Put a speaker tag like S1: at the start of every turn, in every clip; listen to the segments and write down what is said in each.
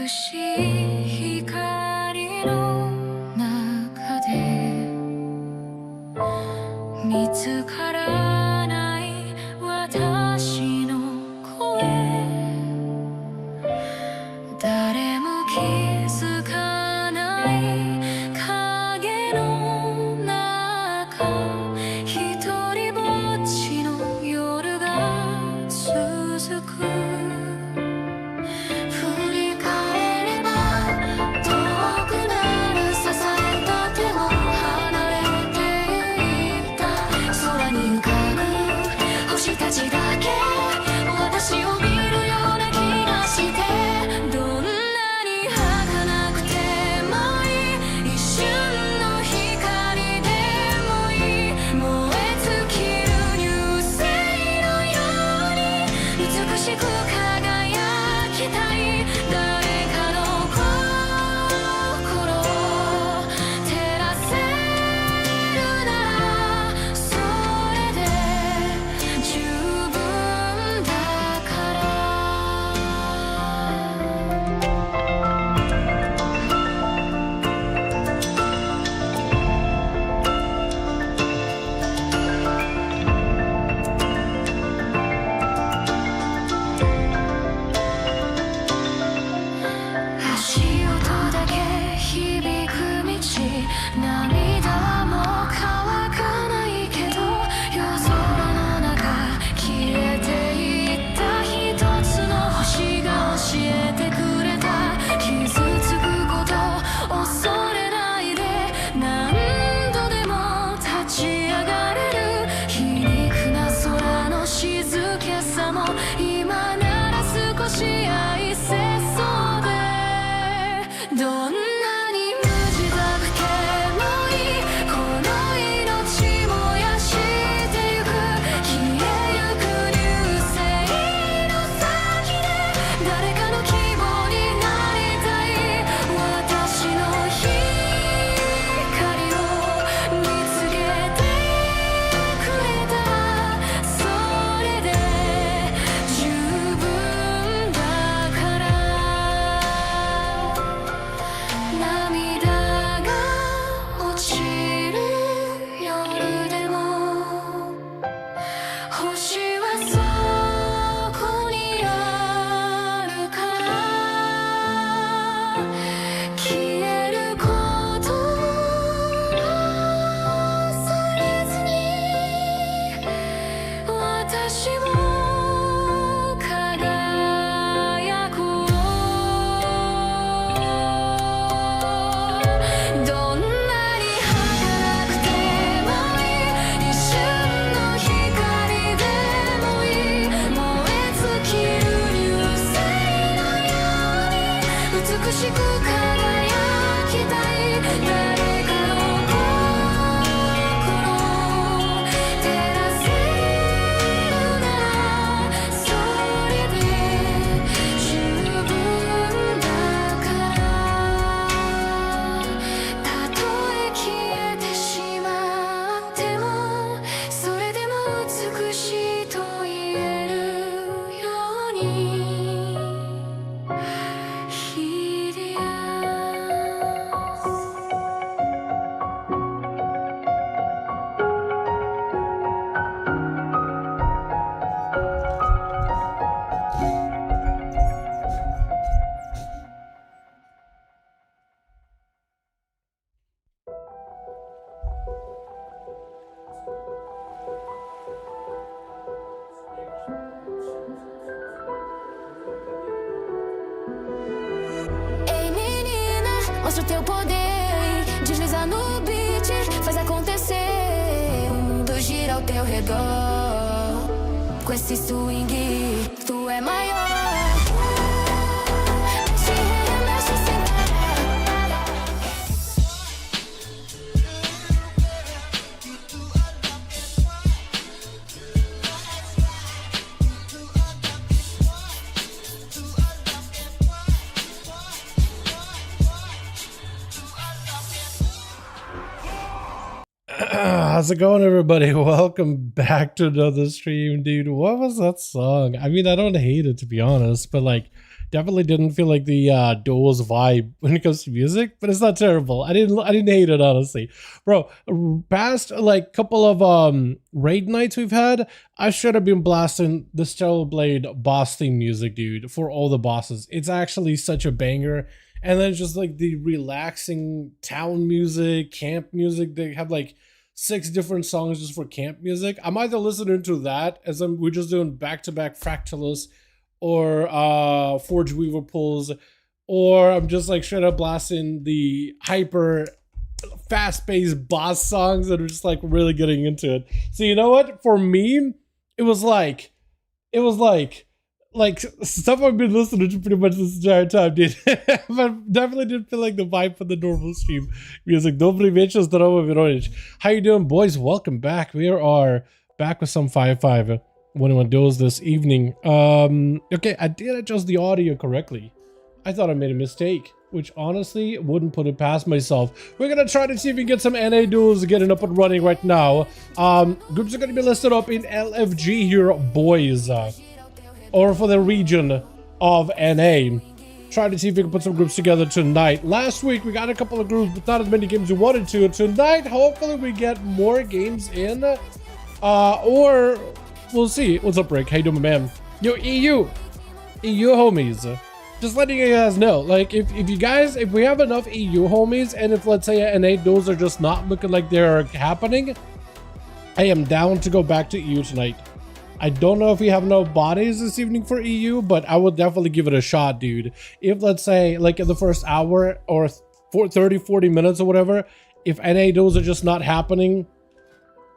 S1: しい光の中で見つからない私の声、誰も気づかない影の中、一人ぼっちの夜が続く。
S2: Mostra o teu poder, desliza no beat, faz acontecer. O mundo gira ao teu redor. Com esse swing, tu é maior. Se remexe sem parar.
S3: How's it going, everybody? Welcome back to another stream, dude. What was that song? I mean, I don't hate it, to be honest, but like, Definitely didn't feel like the Duels vibe when it comes to music, but it's not terrible. I didn't hate it, honestly. Bro, past like couple of raid nights we've had, I should have been blasting the Stellar Blade boss theme music, dude, for all the bosses. It's actually such a banger. And then just like the relaxing town music, camp music. They have like 6 different songs just for camp music. I'm either listening to that as we're just doing back-to-back Fractalus or Forge Weaver pulls, or I'm just like straight up blasting the hyper fast-paced boss songs that are just like really getting into it. So you know what? For me, it was like stuff I've been listening to pretty much this entire time, dude. But definitely didn't feel like the vibe for the normal stream music. Dobry wieczór, zdrowo Veronic. How you doing, boys? Welcome back. We are back with some 5V5 1v1 DUELS this evening. Okay, I did adjust the audio correctly. I thought I made a mistake, which honestly wouldn't put it past myself. We're gonna try to see if we can get some NA duels getting up and running right now. Groups are gonna be listed up in LFG here, boys. Or for the region of NA. Try to see if we can put some groups together tonight. Last week we got a couple of groups, but not as many games we wanted to. Tonight, hopefully we get more games in. Or we'll see. What's up, Rick? How you doing, my man? Yo, EU homies. Just letting you guys know, like if we have enough EU homies, and if let's say NA those are just not looking like they're happening, I am down to go back to EU tonight. I don't know if we have no bodies this evening for EU, but I would definitely give it a shot, dude. If let's say like in the first hour or 30-40 minutes or whatever, if NA those are just not happening,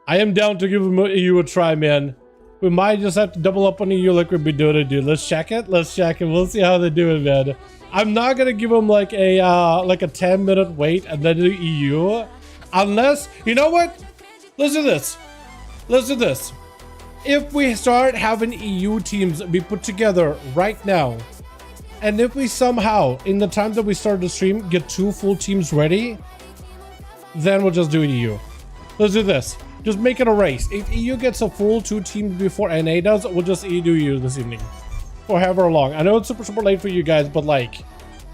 S3: I am down to give EU a try, man. We might just have to double up on EU like we've been doing it, dude. Let's check it. We'll see how they're doing, man. I'm not gonna give them like a 10-minute wait and then do EU, unless, you know what? Let's do this. If we start having EU teams be put together right now, and if we somehow, in the time that we start the stream, get 2 full teams ready, then we'll just do EU. Let's do this. Just make it a race. If EU gets a full 2 teams before NA does, we'll just EU this evening. For however long. I know it's super late for you guys, but like,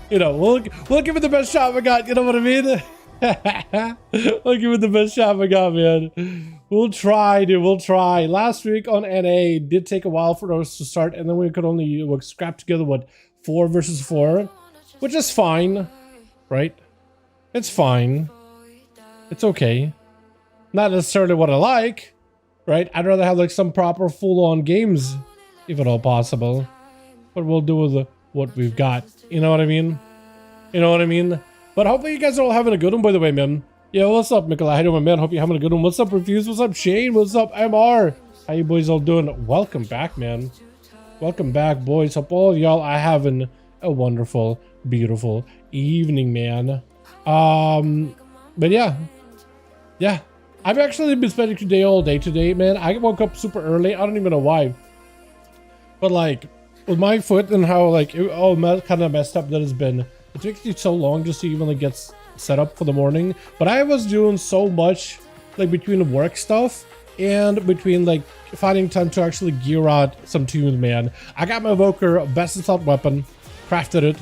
S3: you know, we'll give it the best shot we got, you know what I mean? We'll give it the best shot we got, man. We'll try, dude. We'll try. Last week on NA did take a while for us to start, and then we could only scrap together what 4 versus 4, which is fine, right? It's fine. It's okay. Not necessarily what I like, right? I'd rather have like some proper full-on games, if at all possible. But we'll do with what we've got. You know what I mean? You know what I mean? But hopefully you guys are all having a good one, by the way, man. Yeah, what's up, Nikolai? How you doing, man? Hope you're having a good one. What's up, Reviews? What's up, Shane? What's up, MR? How you boys all doing? Welcome back, man. Welcome back, boys. Hope all of y'all are having a wonderful, beautiful evening, man. But yeah. I've actually been spending today all day today, man. I woke up super early. I don't even know why. But like, with my foot and how like it all kind of messed up that it's been, it takes you so long just to even like get set up for the morning. But I was doing so much like between work stuff and between like finding time to actually gear out some tunes, man. I got my Evoker best assault weapon, crafted it,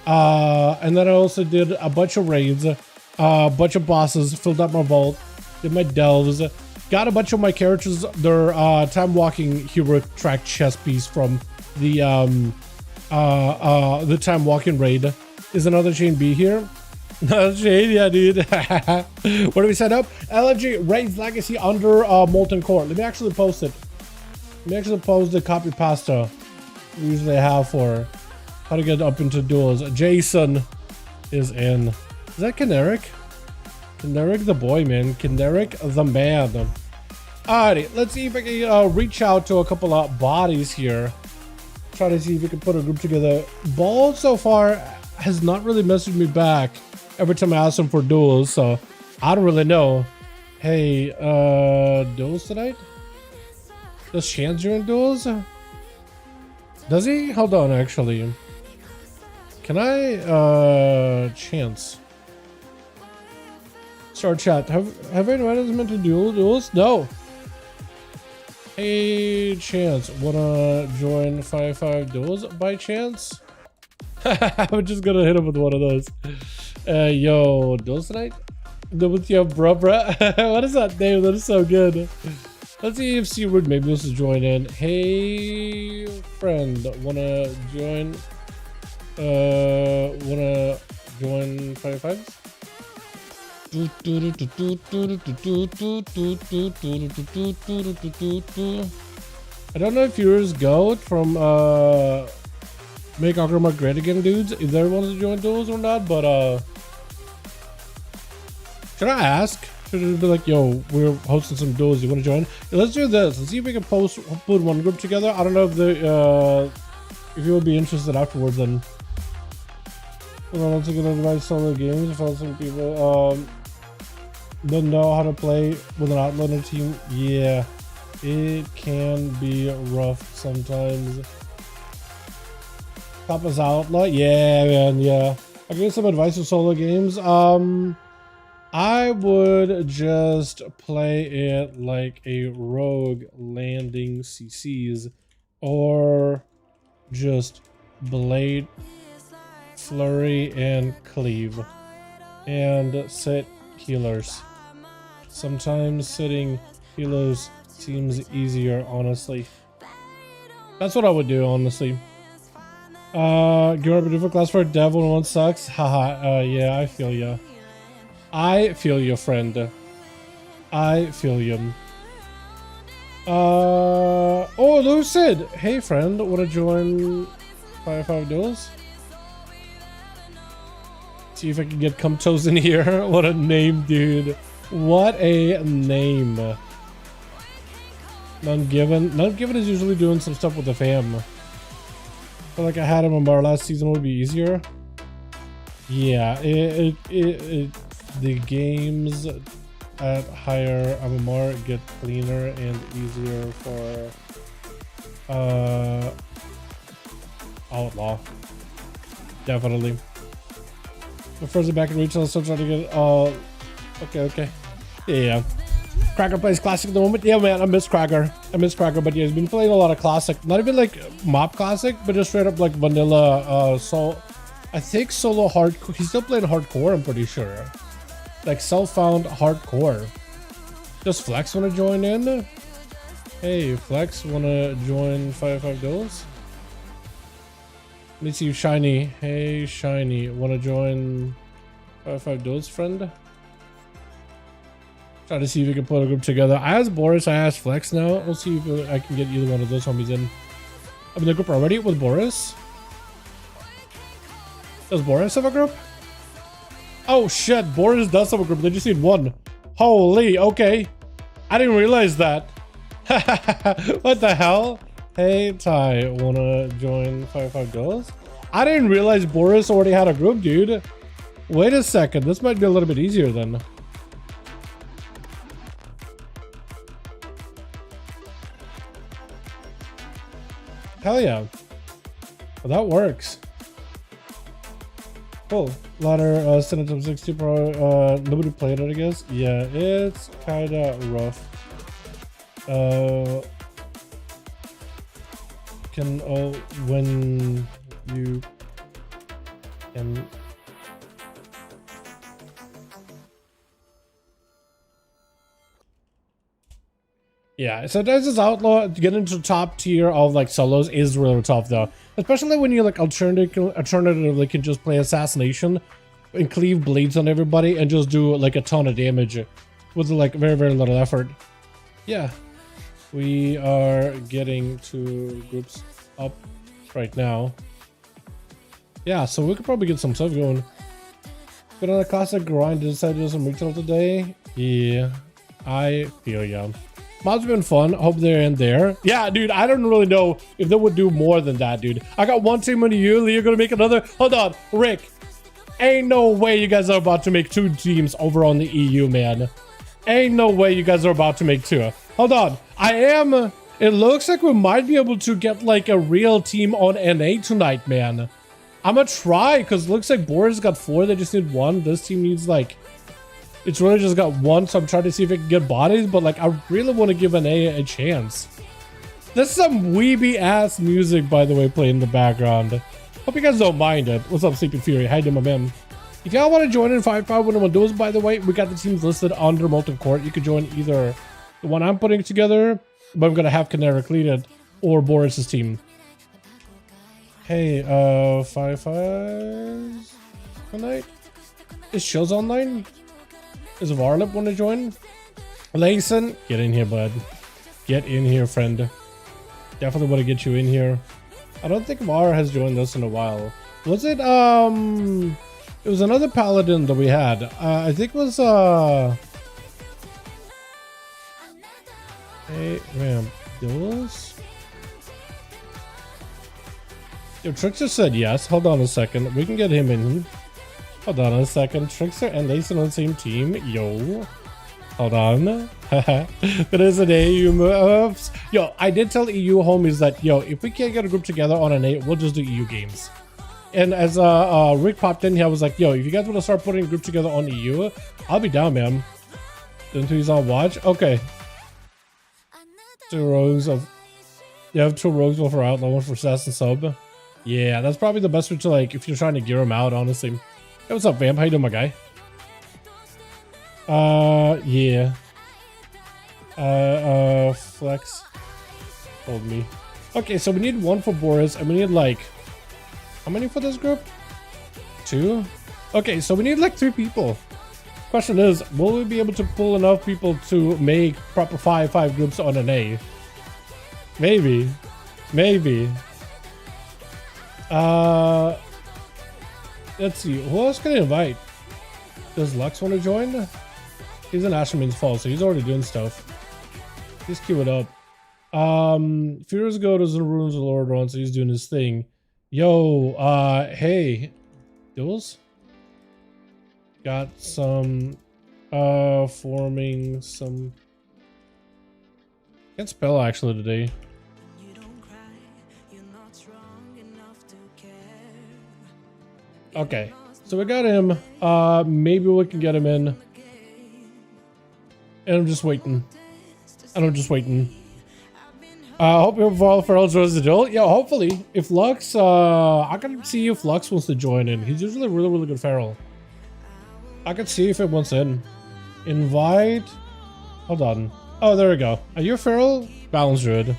S3: and then I also did a bunch of raids, a bunch of bosses, filled up my vault, did my delves, got a bunch of my characters their time walking hero track chest piece from the time walking raid. Is another chain B here? Another chain, yeah, dude. What do we set up? LFG Raids Legacy under Molten Core. Let me actually post it. Let me actually post the copy pasta we usually have for how to get up into duels. Jason is in. Is that Kineric? Kineric the boy, man. Kineric the man. Alrighty, let's see if I can reach out to a couple of bodies here. Try to see if we can put a group together. Ball so far has not really messaged me back every time I ask him for duels, so I don't really know. Hey, duels tonight? Does Chance join duels? Does he? Hold on, actually. Can I, Chance? Start chat. Have anyone meant to duels? No. Hey, Chance, wanna join 5V5 duels by chance? I'm just gonna hit him with one of those. Yo, Duels tonight? WTF, bruh. What is that name? That is so good. Let's see if Seaward maybe wants to join in. Hey, friend, wanna join? Wanna join 5V5s? I don't know if yours go from Make Akramar great again, dudes. If they want to join duels or not, but should I ask? Should it be like, yo, we're hosting some duels, you want to join? Yeah, let's do this. Let's see if we can put one group together. I don't know if the if you would be interested afterwards. Then I don't think I'm advise solo games. If some people don't know how to play with an outlander team, yeah, it can be rough sometimes. Top us outlaw, yeah, man, yeah. I'll give you some advice for solo games. I would just play it like a rogue landing CCs, or just blade, flurry, and cleave, and sit healers. Sometimes sitting healers seems easier, honestly. That's what I would do, honestly. Give up a different class for a devil and one sucks. Haha, yeah, I feel ya. I feel you, friend. I feel you. Oh, Lucid! Hey, friend, wanna join 5V5 Duels? See if I can get Cumtos in here. What a name, dude. What a name. None given. None given is usually doing some stuff with the fam. I feel like I had him on our last season would be easier. Yeah, the games at higher MMR get cleaner and easier for outlaw. Definitely. But first back in retail, still trying to get okay. Yeah. Cracker plays classic at the moment. Yeah, man, I miss Cracker. But yeah, he's been playing a lot of classic. Not even like mop classic, but just straight up like vanilla I think solo hardcore. He's still playing hardcore, I'm pretty sure. Like self-found hardcore. Does Flex want to join in? Hey, Flex, want to join 5V5 Duels? Let me see Shiny. Hey, Shiny, want to join 5V5 Duels, friend? Try to see if we can put a group together. I asked Boris, I asked Flex now. We'll see if I can get either one of those homies in. I'm in the group already with Boris. Does Boris have a group? Oh shit, Boris does have a group. They just need one. Holy, okay. I didn't realize that. What the hell? Hey, Ty, wanna join 5V5 Duels? I didn't realize Boris already had a group, dude. Wait a second, this might be a little bit easier then. Hell yeah. Well, that works. Cool. Ladder, Senate of 60 Pro, nobody played it, I guess. Yeah, it's kinda rough. When you can. Yeah, sometimes it's outlaw to get into top tier of like solos is really tough though. Especially when you like alternatively can just play assassination and cleave blades on everybody and just do like a ton of damage with like very, very little effort. Yeah. We are getting 2 groups up right now. Yeah, so we could probably get some stuff going. Been on a classic grind, decided to do some retail today. Yeah, I feel ya. Mods have been fun. Hope they're in there. Yeah, dude, I don't really know if they would do more than that, dude. I got one team on the EU. You're gonna make another. Hold on, Rick. Ain't no way you guys are about to make 2 teams over on the EU, man. Ain't no way you guys are about to make 2. Hold on. It looks like we might be able to get like a real team on NA tonight, man. I'm gonna try because it looks like Boris got 4. They just need 1. This team needs like. It's really just got 1, so I'm trying to see if I can get bodies, but like I really want to give an A chance. There's some weeby ass music, by the way, playing in the background. Hope you guys don't mind it. What's up, Sleeping Fury? How you doing, my man? If y'all want to join in 5V5 1V1 DUELS, by the way, we got the teams listed under Molten Court. You could join either the one I'm putting together, but I'm gonna have Canary lead it, or Boris's team. Hey, 5V5 tonight? Is Shills online? Is Varlip want to join? Layson, get in here, bud. Get in here, friend. Definitely want to get you in here. I don't think Var has joined us in a while. Was it, it was another paladin that we had. I think it was, hey, man, Duels? Yo, Trickster said yes. Hold on a second. We can get him in. Hold on a second. Trickster and Layson on the same team. Yo. Hold on. There is an AU moves. Yo, I did tell EU homies that, yo, if we can't get a group together on an 8, we'll just do EU games. And as Rick popped in here, I was like, yo, if you guys want to start putting a group together on EU, I'll be down, man. Then he's on watch. Okay. 2 rogues of... You have 2 rogues, one for outlaw, one for assassin sub. Yeah, that's probably the best way to, like, if you're trying to gear them out, honestly. Hey, what's up, Vamp? How you doing, my guy? Yeah. Flex told me. Okay, so we need 1 for Boris, and we need, like, how many for this group? 2? Okay, so we need, like, 3 people. Question is, will we be able to pull enough people to make proper 5v5 groups on an A? Maybe. Maybe. Let's see. Who else can I invite? Does Lux want to join? He's in Asherman's Fall, so he's already doing stuff. Just queue it up. Furious Goat is in the Ruins of Lord Ron, so he's doing his thing. Yo, hey. Duels? Got some, forming some... Can't spell actually today. Okay, so we got him. Maybe we can get him in. And I'm just waiting. Hope you all Feral joins the duel. Yeah, hopefully. If Lux, I can see if Lux wants to join in. He's usually really, really good Feral. I can see if it wants in. Invite. Hold on. Oh, there we go. Are you a Feral? Balance Druid.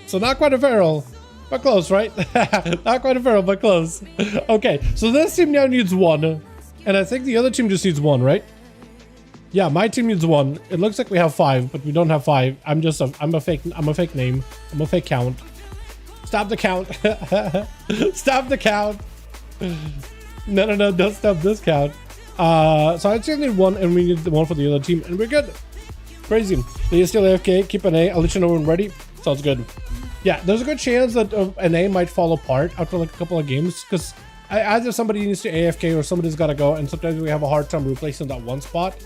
S3: So not quite a Feral. But close, right? Not quite a Feral, but close. Okay, so this team now needs 1. And I think the other team just needs 1, right? Yeah, my team needs 1. It looks like we have 5, but we don't have 5. I'm a fake name. I'm a fake count. Stop the count. Stop the count. No, don't stop this count. So I just need 1, and we need 1 for the other team, and we're good. Crazy. They still AFK. Keep an A. I'll let you know when ready. Sounds good. Yeah, there's a good chance that an A might fall apart after like a couple of games, because either somebody needs to AFK or somebody's got to go, and sometimes we have a hard time replacing that one spot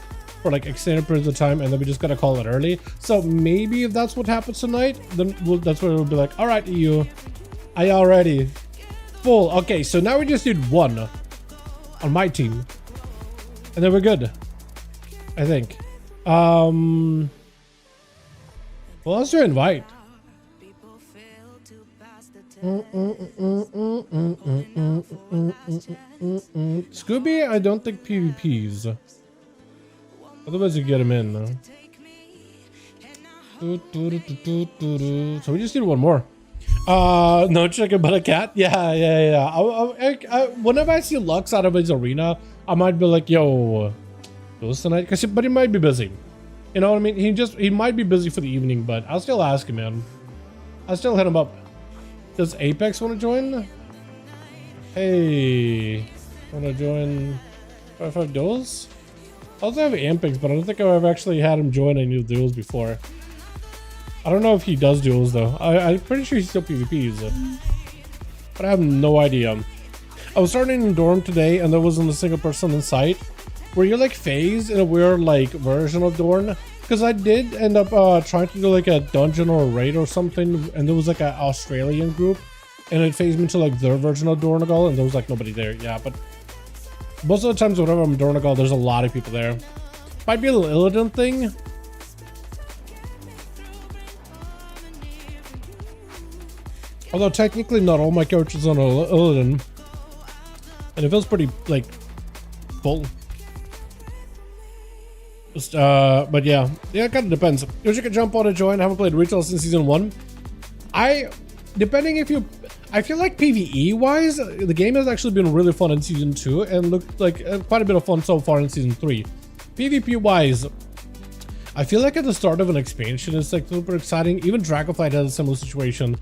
S3: for like extended periods of time, and then we just got to call it early. So maybe if that's what happens tonight, then that's where we'll be like, all right, EU, are y'all ready? Full. Okay, so now we just need 1 on my team, and then we're good, I think. Who else do I invite? Scooby, I don't think PvPs. Otherwise you get him in though. So we just need 1 more. No chicken but a cat. Yeah. Whenever I see Lux out of his arena, I might be like, yo, those tonight, but he might be busy. You know what I mean? He might be busy for the evening, but I'll still ask him, man. I'll still hit him up. Does Apex want to join? Hey, want to join 5v5 duels? I also have Apex, but I don't think I've ever actually had him join any of the duels before. I don't know if he does duels though. I'm pretty sure he still PvPs, but I have no idea. I was starting in Dorm today, and there wasn't a single person in sight. Were you like phased in a weird like version of Dorn? Because I did end up trying to do like a dungeon or a raid or something, and there was like an Australian group, and it phased me to like their version of Dornagal, and there was like nobody there. Yeah, but most of the times whenever I'm Dornagal, there's a lot of people there. Might be a little Illidan thing. Although technically not all my characters on Illidan. And it feels pretty, like, full. Just, but yeah, it kind of depends. If you can jump on and join, I haven't played retail since season 1. Depending if you, I feel like PvE wise, the game has actually been really fun in season 2 and looked like quite a bit of fun so far in season 3. PvP wise, I feel like at the start of an expansion, it's like super exciting. Even Dragonflight has a similar situation.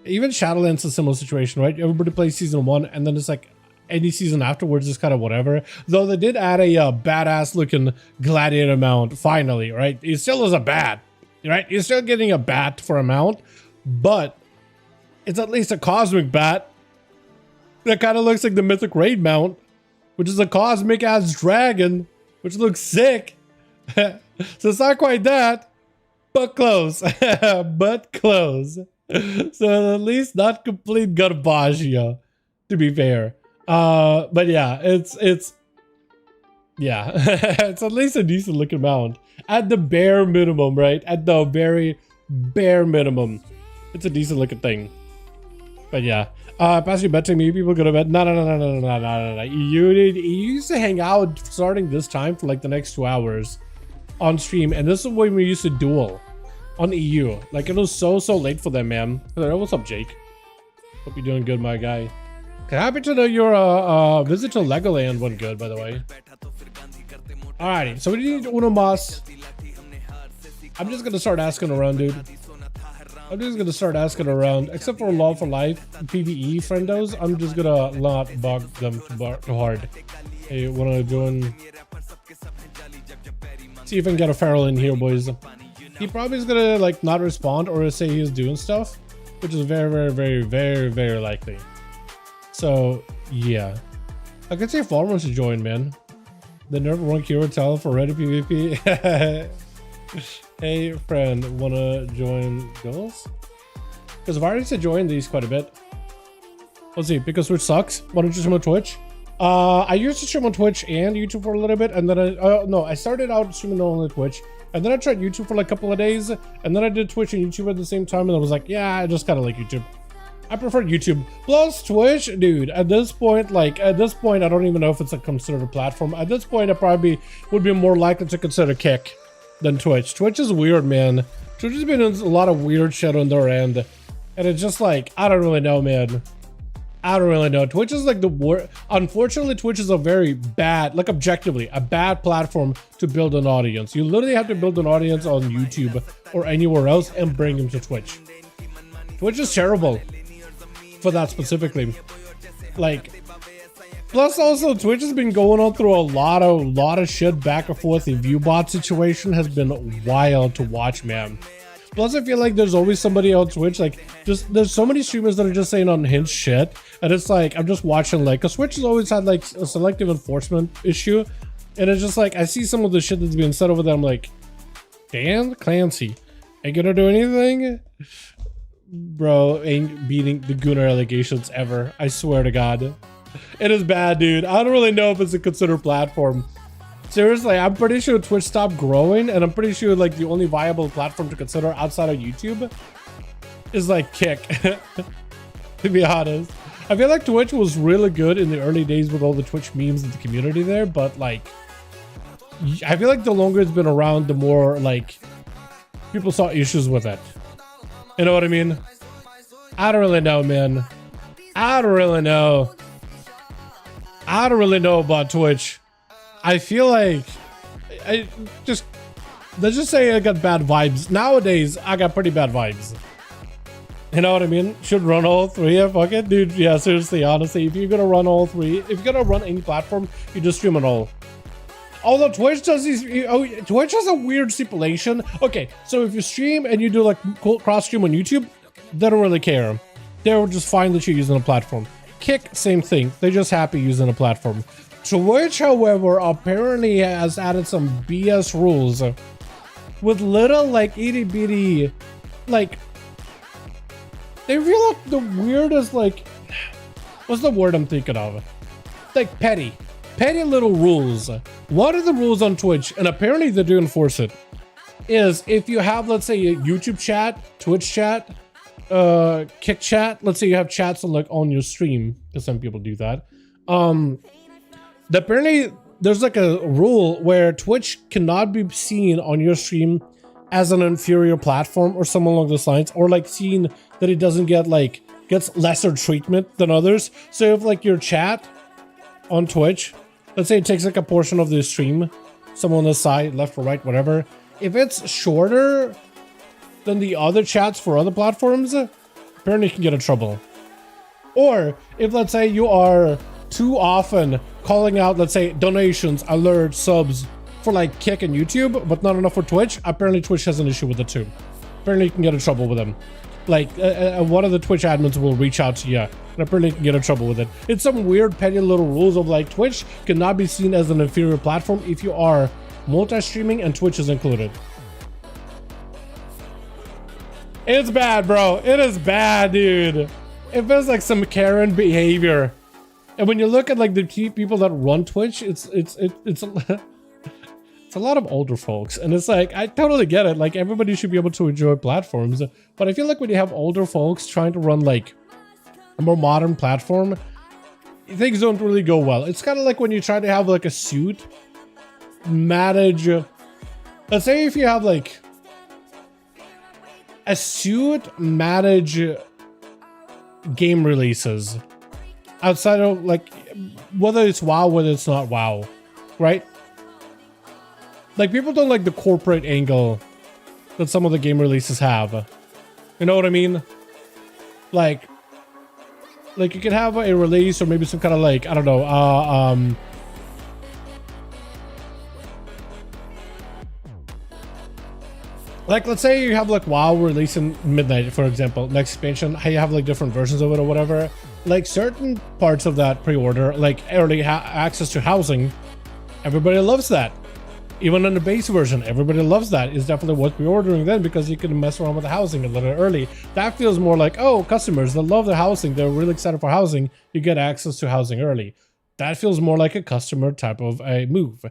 S3: Even Shadowlands a similar situation, right? Everybody plays season 1 and then it's like any season afterwards is kind of whatever. Though they did add a badass looking gladiator mount finally, right? It still is a bat, right? You're still getting a bat for a mount, but it's at least a cosmic bat that kind of looks like the mythic raid mount, which is a cosmic ass dragon, which looks sick. So it's not quite that, but close. But close. So at least not complete garbage, to be fair. But yeah, it's yeah, it's at least a decent looking mount at the bare minimum, right? At the very bare minimum, it's a decent looking thing. But yeah, pass your bet to me. People go to bed. No. You used to hang out starting this time for like the next 2 hours on stream, and this is when we used to duel on EU. Like it was so late for them, man. What's up, Jake? Hope you're doing good, my guy. Happy to know your visit to Legoland went good, by the way. Alrighty, so we need Uno Mas. I'm just gonna start asking around, dude. I'm just gonna start asking around, except for Law for Life, PvE friendos. I'm just gonna not bug them too hard. Hey, wanna join? See if I can get a feral in here, boys. He probably is gonna like not respond or say he's doing stuff, which is very likely. So yeah, I could say Farmers to join, man. The nerf one hero talent for ready PvP. Hey friend, wanna join Duels? Because I've already said join these quite a bit. Let's see, because Twitch sucks. Why don't you stream on Twitch? I used to stream on Twitch and YouTube for a little bit, and then I started out streaming only Twitch, and then I tried YouTube for like a couple of days, and then I did Twitch and YouTube at the same time, and I was like, yeah, I just kind of like YouTube. I prefer YouTube plus Twitch, dude. At this point, I don't even know if it's a considered a platform. At this point, I probably would be more likely to consider Kick than Twitch. Twitch is weird, man. Twitch has been in a lot of weird shit on their end, and it's just like, I don't really know, man. I don't really know. Twitch is like the worst. Unfortunately, Twitch is a very bad, like objectively, a bad platform to build an audience. You literally have to build an audience on YouTube or anywhere else and bring them to Twitch. Twitch is terrible for that specifically. Like, plus also Twitch has been going on through a lot of shit back and forth. The viewbot situation has been wild to watch, man. Plus I feel like there's always somebody on Twitch, like there's so many streamers that are just saying unhinged shit, and it's like I'm just watching, like, because Twitch has always had like a selective enforcement issue, and it's just like I see some of the shit that's being said over there. I'm like, Dan Clancy ain't gonna do anything. Bro, ain't beating the Gunnar allegations ever. I swear to God. It is bad, dude. I don't really know if it's a considered platform. Seriously, I'm pretty sure Twitch stopped growing, and I'm pretty sure like the only viable platform to consider outside of YouTube is like Kick. To be honest. I feel like Twitch was really good in the early days with all the Twitch memes and the community there, but like I feel like the longer it's been around, the more like people saw issues with it. You know what I mean? I don't really know, man. I don't really know. I don't really know about Twitch. I feel like let's just say I got bad vibes. Nowadays, I got pretty bad vibes. You know what I mean? Should run all three. Yeah, fuck it, dude. Yeah, seriously, honestly, if you're gonna run all three, if you're gonna run any platform, you just stream it all. Although Twitch does these, Twitch has a weird stipulation. Okay, so if you stream and you do like cross stream on YouTube, they don't really care. They're just fine that you're using a platform. Kick, same thing. They're just happy using a platform. Twitch, however, apparently has added some BS rules with little like itty bitty, like they feel like the weirdest, like, what's the word I'm thinking of? Like petty little rules. One of the rules on Twitch, and apparently they do enforce it, is if you have, let's say, a YouTube chat, Twitch chat, kick chat. Let's say you have chats on like on your stream, because some people do that. Apparently there's like a rule where Twitch cannot be seen on your stream as an inferior platform or something along those lines, or like seen that it doesn't get like gets lesser treatment than others. So if like your chat on Twitch, let's say it takes like a portion of the stream, someone on the side, left or right, whatever, if it's shorter than the other chats for other platforms, apparently you can get in trouble. Or if let's say you are too often calling out, let's say, donations, alerts, subs for like Kick and YouTube, but not enough for Twitch, apparently Twitch has an issue with it too. Apparently you can get in trouble with them. Like one of the Twitch admins will reach out to you, and apparently you can get in trouble with it. It's some weird petty little rules of like Twitch cannot be seen as an inferior platform if you are multi-streaming and Twitch is included. It's bad, bro. It is bad, dude. It feels like some Karen behavior. And when you look at like the people that run Twitch, it's a lot of older folks, and it's like, I totally get it. Like everybody should be able to enjoy platforms, but I feel like when you have older folks trying to run like a more modern platform, things don't really go well. It's kind of like when you try to have like a suit manage. Let's say if you have like a suit manage game releases outside of like whether it's WoW, whether it's not WoW, right? Like people don't like the corporate angle that some of the game releases have. You know what I mean? Like you can have a release or maybe some kind of like, I don't know, like let's say you have like WoW releasing midnight, for example, next expansion, how you have like different versions of it or whatever. Like certain parts of that pre-order, like early access to housing, everybody loves that. Even on the base version, everybody loves that. It's definitely worth pre-ordering then because you can mess around with the housing a little early. That feels more like, oh, customers that love their housing, they're really excited for housing, you get access to housing early. That feels more like a customer type of a move.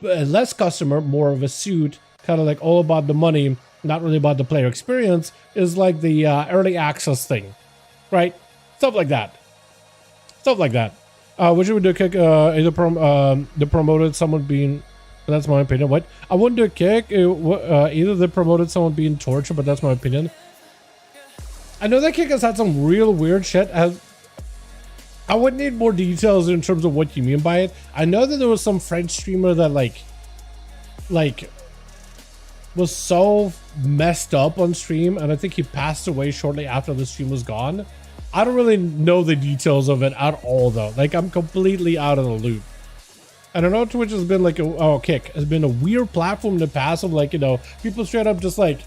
S3: Less customer, more of a suit, kind of like all about the money, not really about the player experience, is like the early access thing, right? Stuff like that. Stuff like that. What should we do? Kick either the promoted someone being... That's my opinion. What? I wouldn't do a kick. Either they promoted someone being tortured, but that's my opinion. I know that kick has had some real weird shit. I would need more details in terms of what you mean by it. I know that there was some French streamer that like was so messed up on stream, and I think he passed away shortly after the stream was gone. I don't really know the details of it at all, though. Like, I'm completely out of the loop. And I know Twitch has been like Kick has been a weird platform in the past of like, you know, people straight up just like,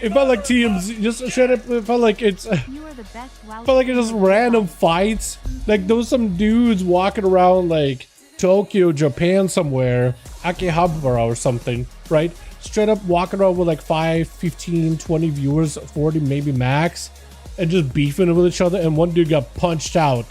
S3: it felt like teams just straight up, it felt like it's, felt like it's just random fights. Like there was some dudes walking around like Tokyo, Japan somewhere, Akihabara or something, right? Straight up walking around with like 5, 15, 20 viewers, 40 maybe max, and just beefing with each other, and one dude got punched out.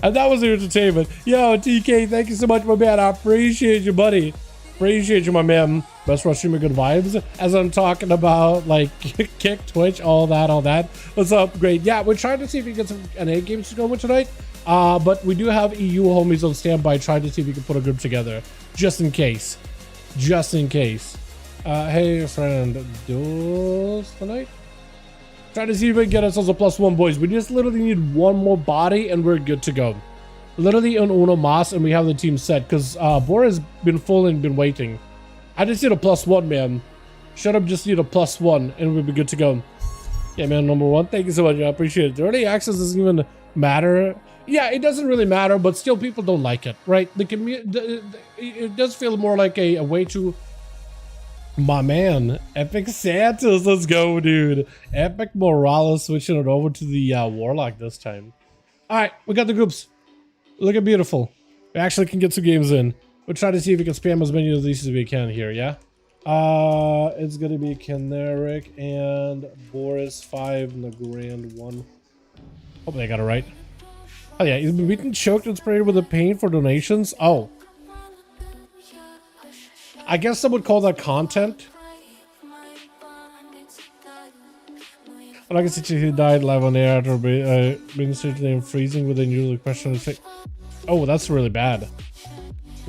S3: And that was the entertainment. Yo, TK, thank you so much, my man. I appreciate you, buddy. Appreciate you, my man. Best Rush streamer, good vibes. As I'm talking about like Kick, Twitch, all that. What's up? Great. Yeah, we're trying to see if we can get some NA games to go with tonight. But we do have EU homies on standby, trying to see if we can put a group together, just in case. Just in case. Hey, friend, duels tonight? Trying to see if we can get ourselves a +1, boys. We just literally need one more body and we're good to go. Literally on uno mas and we have the team set because Bor has been full and been waiting. I just need a +1, man. Shut up, just need a +1 and we'll be good to go. Yeah, man, number one. Thank you so much. I appreciate it. The early access doesn't even matter. Yeah, it doesn't really matter, but still people don't like it, right? It does feel more like a way to... My man, Epic Santos, let's go, dude. Epic Morales switching it over to the Warlock this time. All right, we got the groups. Looking beautiful. We actually can get some games in. We'll try to see if we can spam as many of these as we can here, yeah? It's gonna be Caneric and Boris 5 in the Grand 1. Hopefully I got it right. Oh yeah, he's been beaten, choked, and sprayed with the paint for donations. Oh. I guess some would call that content. Like I said, he died live on air after being certainly freezing with a usually question. Oh, that's really bad.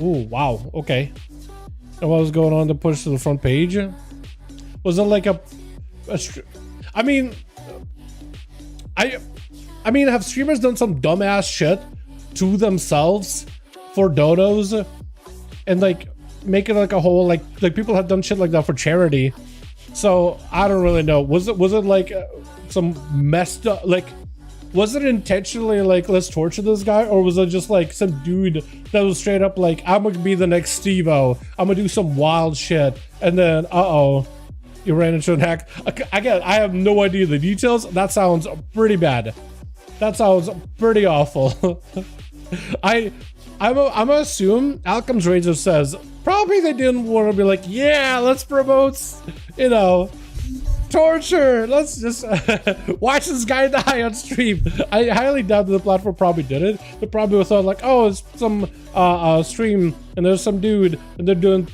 S3: Oh, wow. Okay. And what was going on to push to the front page? Was it like I mean, have streamers done some dumbass shit to themselves for dodos and like make it like a whole like people have done shit like that for charity? So I don't really know. Was it like some messed up, like was it intentionally like let's torture this guy, or was it just like some dude that was straight up like I'm gonna be the next Steve-O, I'm gonna do some wild shit, and then you ran into an hack? Again, I have no idea the details. That sounds pretty bad. That sounds pretty awful. I'm gonna assume Alchem's Razor says probably they didn't want to be like, yeah, let's promote, you know, torture. Let's just watch this guy die on stream. I highly doubt that the platform probably did it. They probably thought like, oh, it's some stream and there's some dude and they're doing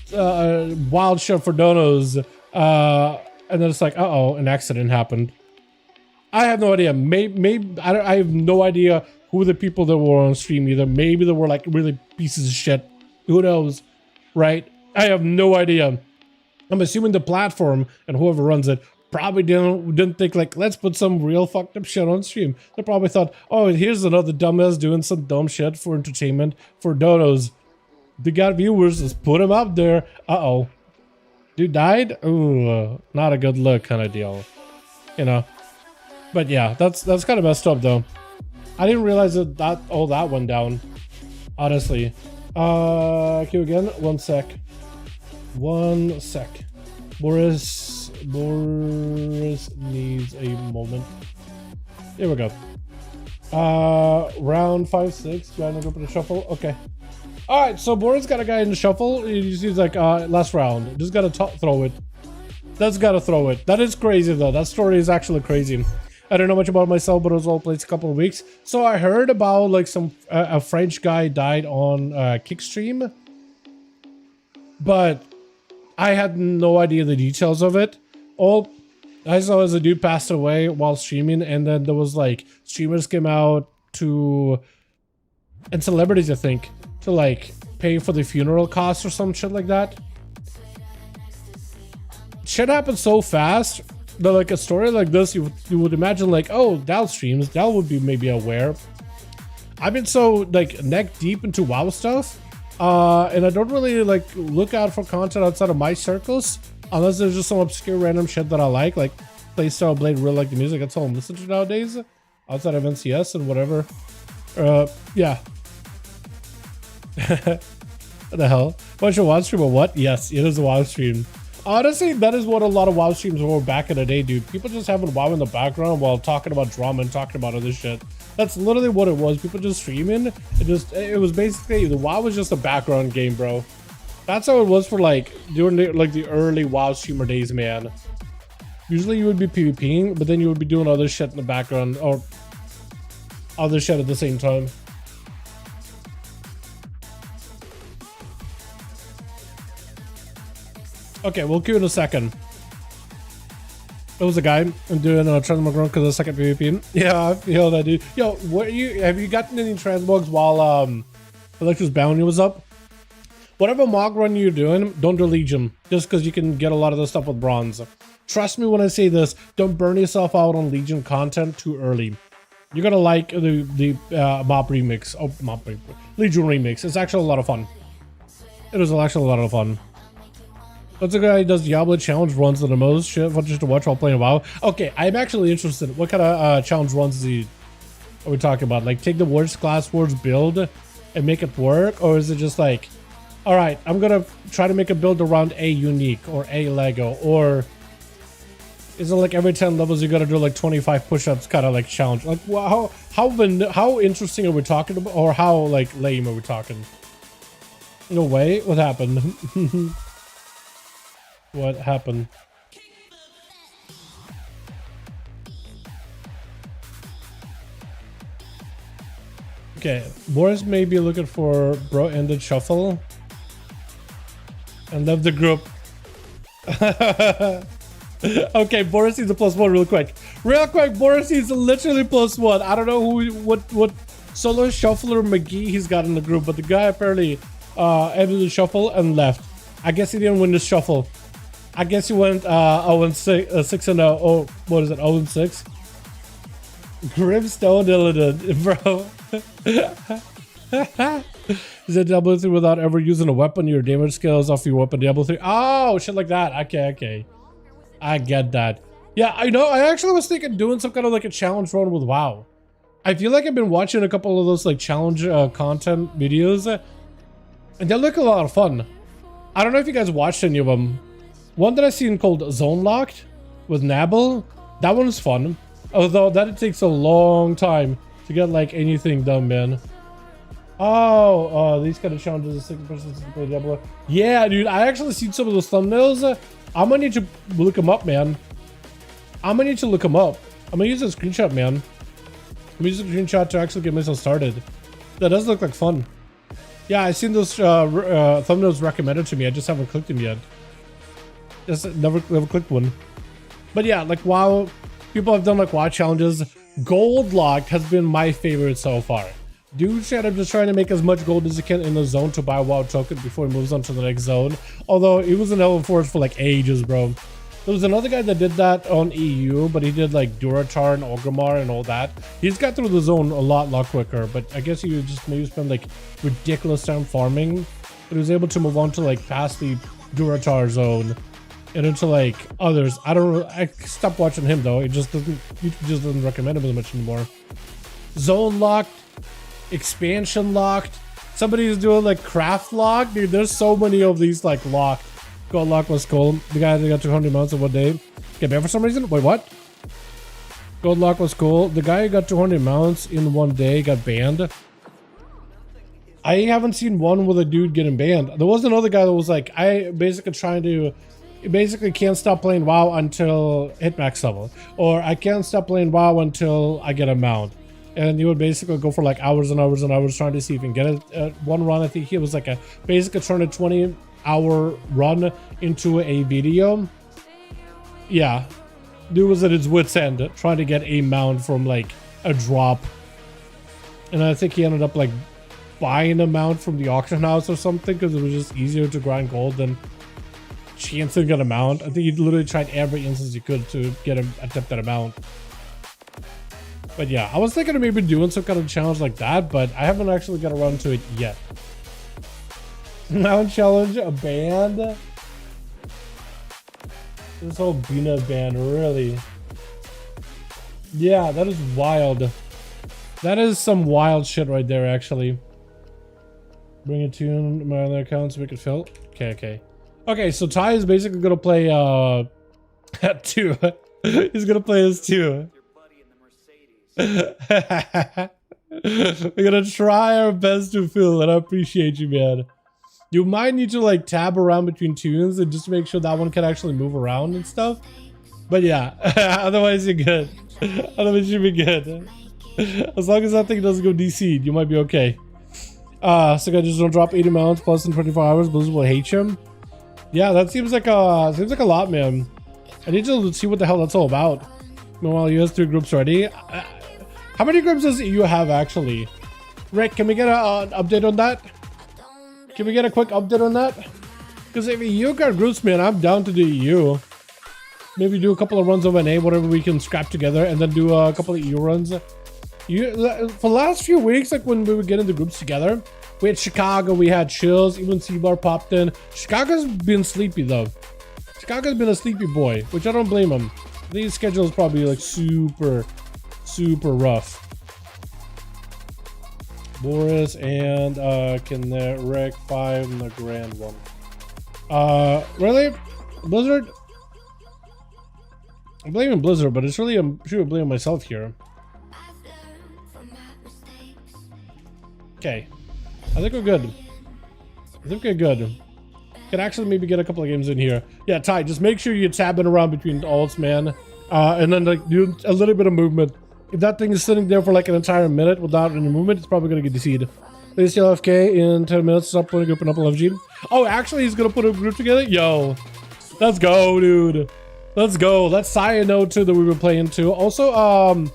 S3: wild shit for donos. And then it's like, an accident happened. I have no idea. Maybe I have no idea who the people that were on stream either. Maybe they were like really pieces of shit. Who knows, right? I have no idea. I'm assuming the platform and whoever runs it probably didn't think like, let's put some real fucked up shit on stream. They probably thought, oh, here's another dumbass doing some dumb shit for entertainment for donos. They got viewers, let's put them up there. Dude died? Ooh, not a good look kind of deal, you know. But yeah, that's kind of messed up though. I didn't realize that all that went down, honestly. Queue again. One sec. Boris needs a moment. Here we go. Round 5-6. Do I not open the shuffle? Okay. All right. So Boris got a guy in the shuffle. He's like, last round. Just gotta throw it. That's gotta throw it. That is crazy though. That story is actually crazy. I don't know much about myself, but it was all played a couple of weeks. So I heard about like some a French guy died on Kickstream, but I had no idea the details of it. All I saw is a dude passed away while streaming, and then there was like streamers came out to, and celebrities I think, to like pay for the funeral costs or some shit like that. Shit happened so fast. But like a story like this, you would imagine like, oh, Dal streams, Dal would be maybe aware. I've been so like neck deep into WoW stuff, and I don't really like look out for content outside of my circles, unless there's just some obscure random shit that I like Playstyle Blade, really like the music. That's all I'm listening to nowadays, outside of NCS and whatever. Yeah. What the hell? Bunch of WoW stream or what? Yes, it is a WoW stream. Honestly, that is what a lot of WoW streams were back in the day, dude. People just having WoW in the background while talking about drama and talking about other shit. That's literally what it was. People just streaming. It was basically, the WoW was just a background game, bro. That's how it was for like during the early WoW streamer days, man. Usually you would be PvPing, but then you would be doing other shit in the background or other shit at the same time. Okay, we'll queue in a second. There was a guy doing a transmog because of the second PvP. Yeah, I feel that, dude. Yo, have you gotten any transmogs while Electro's Bounty was up? Whatever mog run you're doing, don't do Legion, just because you can get a lot of the stuff with bronze. Trust me when I say this, don't burn yourself out on Legion content too early. You're gonna like the mob remix. Oh, Legion remix. It's actually a lot of fun. It was actually a lot of fun. What's the guy who does Diablo challenge runs the most shit fun just to watch while playing WoW? Okay, I'm actually interested. What kind of challenge runs are we talking about? Like take the worst class wars build and make it work, or is it just like, all right, I'm gonna try to make a build around a unique or a Lego, or is it like every 10 levels you gotta do like 25 push-ups kind of like challenge? Like, wow, how interesting are we talking about, or how like lame are we talking? No way. What happened? What happened? Okay, Boris may be looking for bro ended shuffle and left the group. Okay, Boris needs a +1 real quick. Real quick, Boris is literally +1. I don't know what solo shuffler McGee he's got in the group, but the guy apparently ended the shuffle and left. I guess he didn't win the shuffle. I guess he went 0-6 and 0. Oh, what is it? 0-6. Grimstone Illidan, bro. Is it Diablo 3 without ever using a weapon? Your damage scales off your weapon. Diablo 3. Oh, shit like that. Okay. I get that. Yeah, I know. I actually was thinking doing some kind of like a challenge run with WoW. I feel like I've been watching a couple of those like challenge content videos, and they look a lot of fun. I don't know if you guys watched any of them. One that I seen called Zone Locked with Nabel. That one's fun. Although that it takes a long time to get like anything done, man. Oh, these kind of challenges are 60% to play Diablo. Yeah, dude, I actually seen some of those thumbnails. I'm gonna need to look them up, man. I'm gonna need to look them up. I'm gonna use a screenshot, man. I'm gonna use a screenshot to actually get myself started. That does look like fun. Yeah, I seen those thumbnails recommended to me. I just haven't clicked them yet. Just never clicked one. But yeah, like WoW, people have done like WoW challenges. Gold locked has been my favorite so far. Dude said I'm just trying to make as much gold as you can in the zone to buy a WoW token before he moves on to the next zone. Although he was in Elven Forest for like ages, bro. There was another guy that did that on EU, but he did like Durotar and Orgrimmar and all that. He's got through the zone a lot quicker, but I guess he just maybe spent like ridiculous time farming. But he was able to move on to like past the Durotar zone and into like others. I stopped watching him though. It just doesn't, YouTube just doesn't recommend him as much anymore. Zone locked, expansion locked. Somebody's doing like craft lock. Dude, there's so many of these like locked. Gold lock was cool. The guy that got 200 mounts in one day get banned for some reason. Wait, what? Gold lock was cool. The guy who got 200 mounts in one day got banned. I haven't seen one with a dude getting banned. There was another guy that was like, I basically can't stop playing WoW until hit max level, or I can't stop playing WoW until I get a mount. And he would basically go for like hours and hours and hours trying to see if he can get it. One run, I think he was like a basically trying to 20-hour run into a video. Yeah, dude was at his wit's end trying to get a mount from like a drop, and I think he ended up like buying a mount from the auction house or something because it was just easier to grind gold than chancing get a mount. I think he literally tried every instance he could to get him attempt at a mount. But yeah, I was thinking of maybe doing some kind of challenge like that, but I haven't actually got around to it yet. Mount challenge, a band. This whole Bina band, really. Yeah, that is wild. That is some wild shit right there, actually. Bring a tune to my other accounts so we can fill. Okay, so Ty is basically gonna play two. He's gonna play as two. We're gonna try our best to fill, and I appreciate you, man. You might need to like tab around between tunes and just make sure that one can actually move around and stuff. But yeah, otherwise you're good. Otherwise you should be good. As long as that thing doesn't go DC'd, you might be okay. So guys, just don't drop 80 mounts plus in 24 hours. Blizzard will hate you. Yeah, that seems like a lot, man. I need to see what the hell that's all about. Meanwhile, US 3 groups ready. How many groups does EU have actually? Rick, can we get an update on that? Can we get a quick update on that? Because if EU got groups, man, I'm down to do EU. Maybe do a couple of runs of NA, whatever we can scrap together, and then do a couple of EU runs. For the last few weeks, like when we were getting the groups together, we had Chicago, we had Chills, even C-Bar popped in. Chicago's been sleepy though. Chicago's been a sleepy boy, which I don't blame him. I think his schedule is probably like super rough. Boris and can wreck 5 in the grand one. Really? Blizzard? I'm blaming Blizzard, but it's really I'm sure I'm blaming myself here. Okay. I think we're good. Can actually maybe get a couple of games in here. Yeah, Ty, just make sure you're tabbing around between alts, man. And then like do a little bit of movement. If that thing is sitting there for like an entire minute without any movement, it's probably gonna get deceived. Please still FK in 10 minutes. Stop putting a group in FG. Oh, actually, he's gonna put a group together. Yo, let's go, dude. Let's go. Let's Cyano too that we were playing too. Also,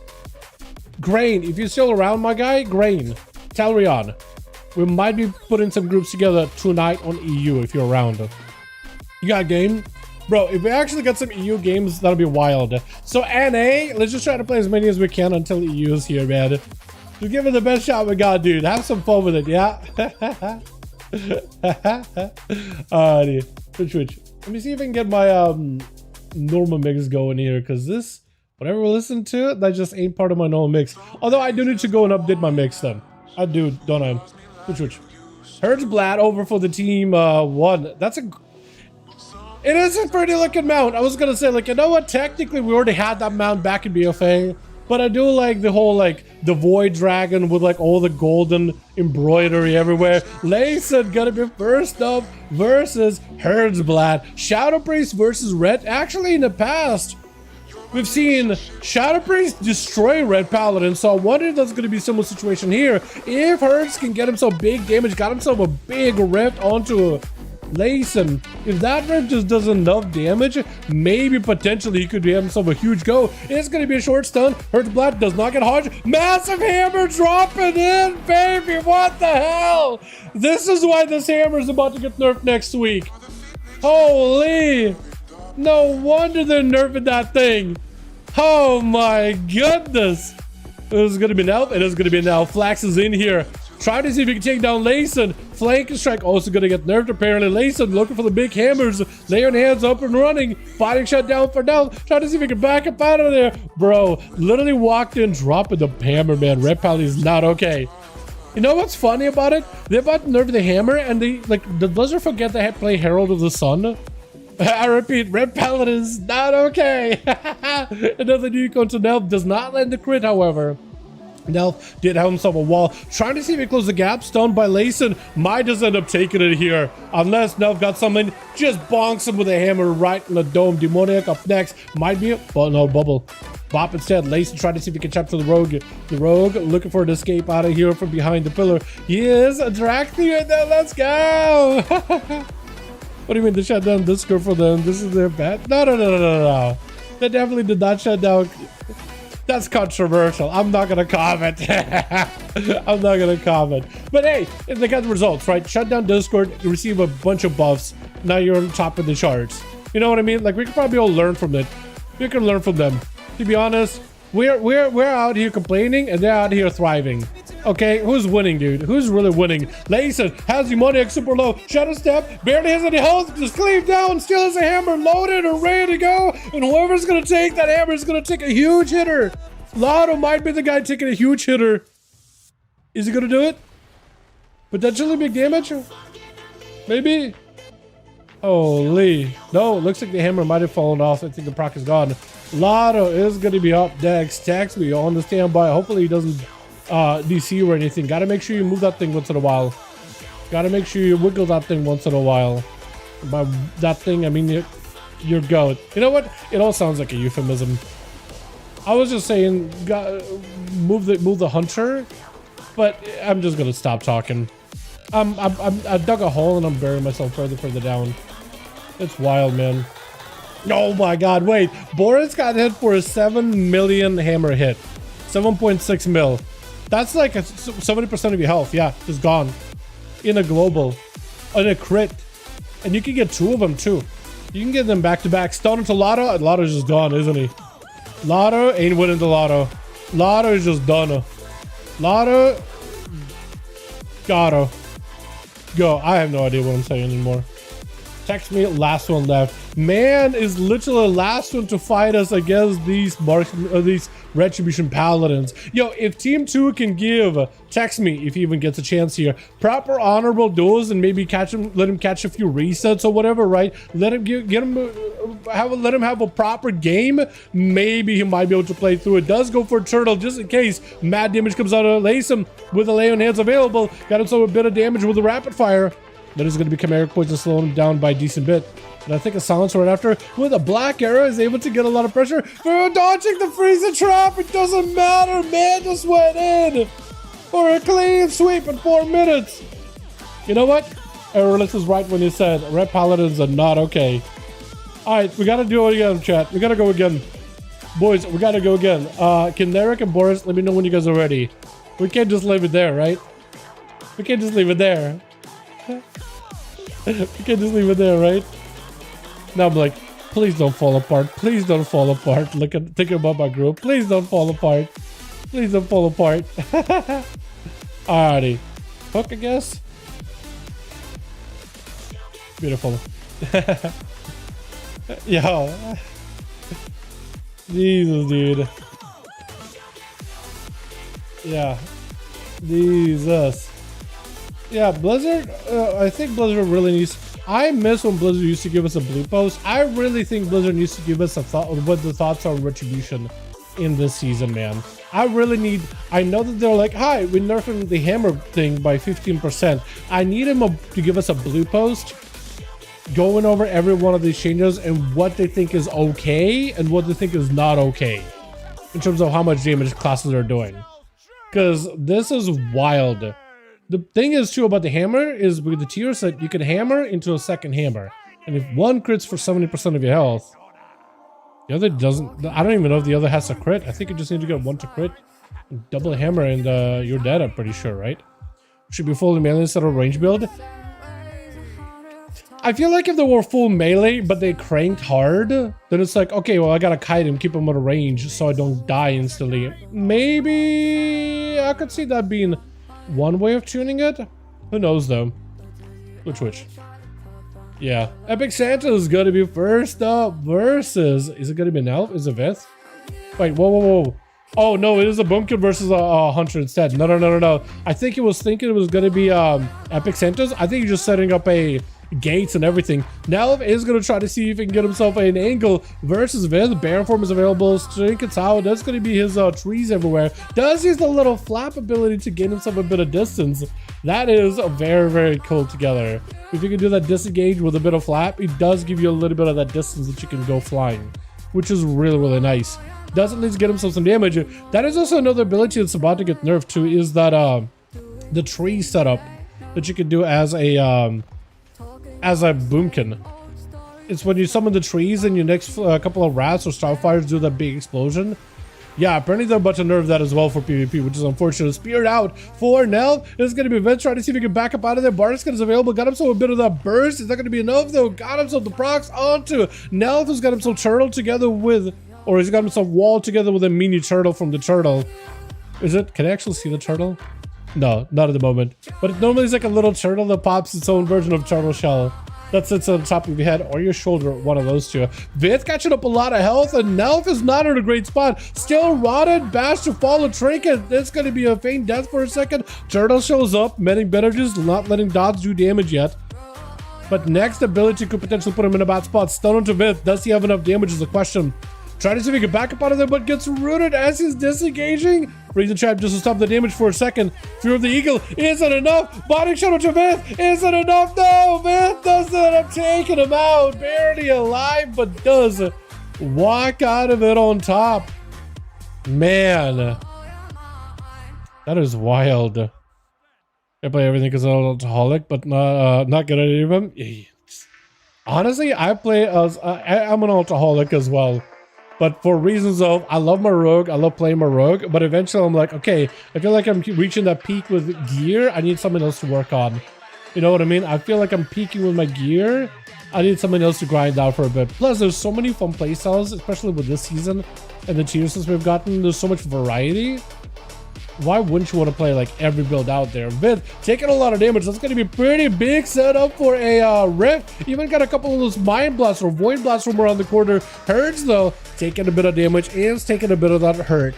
S3: Grain, if you're still around, my guy, Grain, Talrion. We might be putting some groups together tonight on EU if you're around. You got a game? Bro, if we actually got some EU games, that'll be wild. So NA, let's just try to play as many as we can until EU is here, man. Just give it the best shot we got, dude. Have some fun with it, yeah? Dude. Switch. Let me see if I can get my normal mix going here, because this, whatever we listen to, that just ain't part of my normal mix. Although I do need to go and update my mix then. I do, don't I? Switch. Hertzblatt over for the team 1. That's a... It is a pretty looking mount. I was gonna say, like, you know what? Technically, we already had that mount back in BFA. But I do like the whole, like, the Void Dragon with, like, all the golden embroidery everywhere. Layson gonna be first up versus Hertzblatt. Shadow Priest versus Red. Actually, in the past, we've seen Shadow Priest destroy Red Paladin. So I wonder if that's gonna be a similar situation here. If Hertz can get himself big damage, got himself a big rift onto Layson, if that rift just does enough damage, maybe potentially he could have himself a huge go. It's going to be a short stun. Hertzblatt does not get Hodge. Massive hammer dropping in, baby. What the hell? This is why this hammer is about to get nerfed next week. Holy. No wonder they're nerfing that thing. Oh my goodness. It is going to be now. It is going to be now. Flax is in here. Try to see if he can take down Layson. Flank and strike also gonna get nerfed apparently. Layson looking for the big hammers. Laying hands up and running. Fighting shut down for now. Try to see if he can back up out of there. Bro, literally walked in, dropping the hammer, man. Red Paladin is not okay. You know what's funny about it? They're about to nerf the hammer and they, like, the Blizzard forget they had play Herald of the Sun. I repeat, Red Paladin is not okay. Another new to Nelf does not land the crit, however. Nelf did have himself a wall, trying to see if he closed the gap. Stoned by Layson. Might just end up taking it here, unless Nelf got something. Just bonks him with a hammer right in the dome. Demoniac up next. Might be, but no, bubble. Bop instead. Layson trying to see if he can trap to the rogue. The rogue looking for an escape out of here from behind the pillar. He is a Dracthia. Let's go. What do you mean they shut down Discord for them? This is their bet? No. They definitely did not shut down. That's controversial. I'm not gonna comment. I'm not gonna comment. But hey, if they got the results, right? Shut down Discord, you receive a bunch of buffs. Now you're on top of the charts. You know what I mean? Like, we could probably all learn from it. We can learn from them. To be honest, we're out here complaining and they're out here thriving. Okay, who's winning, dude? Who's really winning? Layson has Demoniac super low. Shadow Step, barely has any health. Just cleave down, still has a hammer loaded and ready to go. And whoever's gonna take that hammer is gonna take a huge hitter. Lotto might be the guy taking a huge hitter. Is he gonna do it? Potentially big damage? Maybe? Holy. No, looks like the hammer might have fallen off. I think the proc is gone. Lotto is gonna be up next. Tax me on the standby. Hopefully he doesn't DC or anything. Gotta make sure you move that thing once in a while. Gotta make sure you wiggle that thing once in a while. By that thing, I mean your goat. You know what? It all sounds like a euphemism. I was just saying, move the hunter, but I'm just gonna stop talking. I dug a hole and I'm burying myself further down. It's wild, man. Oh my god, wait. Boris got hit for a 7 million hammer hit. 7.6 mil. That's like 70% of your health. Yeah, just gone. In a global. In a crit. And you can get 2 of them too. You can get them back to back. Stun into Lotto. Lotto's just gone, isn't he? Lotto ain't winning the Lotto. Lotto is just done. Lotto. Gotta. Go. I have no idea what I'm saying anymore. Text me, last one left. Man is literally the last one to fight us against these Retribution Paladins. Yo, if Team 2 can give, text me if he even gets a chance here, proper honorable duels and maybe catch him, let him catch a few resets or whatever, right? Let him let him have a proper game. Maybe he might be able to play through it. Does go for a turtle just in case mad damage comes out of Layson with the lay on hands available. Got himself a bit of damage with the rapid fire. That is going to be chimeric poison, slowing him down by a decent bit. And I think a silence right after with a black arrow is able to get a lot of pressure. For dodging the freezer trap, it doesn't matter. Man just went in for a clean sweep in 4 minutes. You know what? Erlis is right when he said Red Paladins are not okay. All right, we gotta do it again, chat. We gotta go again. Boys, we gotta go again. Can Derek and Boris let me know when you guys are ready? We can't just leave it there, right? We can't just leave it there. We can't just leave it there, right? Now I'm like, please don't fall apart. Please don't fall apart. Think about my group. Please don't fall apart. Please don't fall apart. Alrighty. Hook, I guess. Beautiful. Yo. Jesus, dude. Yeah. Jesus. Yeah, Blizzard, I think Blizzard really needs... I miss when Blizzard used to give us a blue post. I really think Blizzard needs to give us a thought of what the thoughts are on Retribution in this season, man. I really need... I know that they're like, hi, we're nerfing the hammer thing by 15%. I need them to give us a blue post going over every one of these changes and what they think is okay and what they think is not okay in terms of how much damage classes are doing. Because this is wild. The thing is too about the hammer is with the tier set, you can hammer into a second hammer. And if one crits for 70% of your health, the other doesn't. I don't even know if the other has a crit. I think you just need to get one to crit. Double hammer and you're dead, I'm pretty sure, right? Should be fully melee instead of range build. I feel like if they were full melee, but they cranked hard, then it's like, okay, well, I gotta kite him, keep him out of range so I don't die instantly. Maybe I could see that being one way of tuning it. Who knows, though? Which? Yeah. Epic Santa is gonna be first up versus... Is it gonna be an elf? Is it Vith? Wait, whoa. Oh, no, it is a Boomkin versus a Hunter instead. No. I think it was thinking it was gonna be Epic Santas. I think you're just setting up a... gates and everything. Nelv is going to try to see if he can get himself an angle versus Viz. Baron form is available. Trinkets out. That's going to be his trees everywhere. Does use the little flap ability to gain himself a bit of distance. That is very, very cool together. If you can do that disengage with a bit of flap, it does give you a little bit of that distance that you can go flying, which is really, really nice. Does at least get himself some damage. That is also another ability that's about to get nerfed too, is that the tree setup that you can do as a boomkin. It's when you summon the trees and your next couple of rats or starfires do that big explosion. Yeah, apparently they're about to nerf that as well for PvP, which is unfortunate. Speared out for Nell. It's going to be Vince trying to see if he can back up out of there. Bardisk is available. Got himself a bit of that burst. Is that going to be enough though? Got himself the procs onto Nell, who's got himself turtle together with, or he's got himself wall together with a mini turtle from the turtle. Is it? Can I actually see the turtle? No, not at the moment. But it normally is like a little turtle that pops its own version of turtle shell. That sits on the top of your head or your shoulder, one of those two. Vith catching up a lot of health, and Nelf is not in a great spot. Still rotted, bash to follow trinket. It's going to be a feign death for a second. Turtle shows up, mending bandages, not letting dots do damage yet. But next ability could potentially put him in a bad spot. Stun onto Vith. Does he have enough damage is the question. Try to see if he can back up out of there, but gets rooted as he's disengaging. Reason trap just to stop the damage for a second. Fear of the Eagle isn't enough. Body shuttle to Vith isn't enough. No, Vith doesn't end up taking him out. Barely alive, but does walk out of it on top. Man, that is wild. I play everything because I'm an alcoholic, but not good at any of them. Honestly, I'm an alcoholic as well. But for reasons of, I love my rogue, I love playing my rogue, but eventually I'm like, okay, I feel like I'm reaching that peak with gear, I need something else to work on. You know what I mean? I feel like I'm peaking with my gear, I need something else to grind out for a bit. Plus, there's so many fun playstyles, especially with this season and the tier systems we've gotten, there's so much variety. Why wouldn't you want to play like every build out there? Vith taking a lot of damage. That's going to be pretty big setup for a rift. Even got a couple of those mind blasts or void blasts from around the corner. Hurts though, taking a bit of damage and taking a bit of that hurt.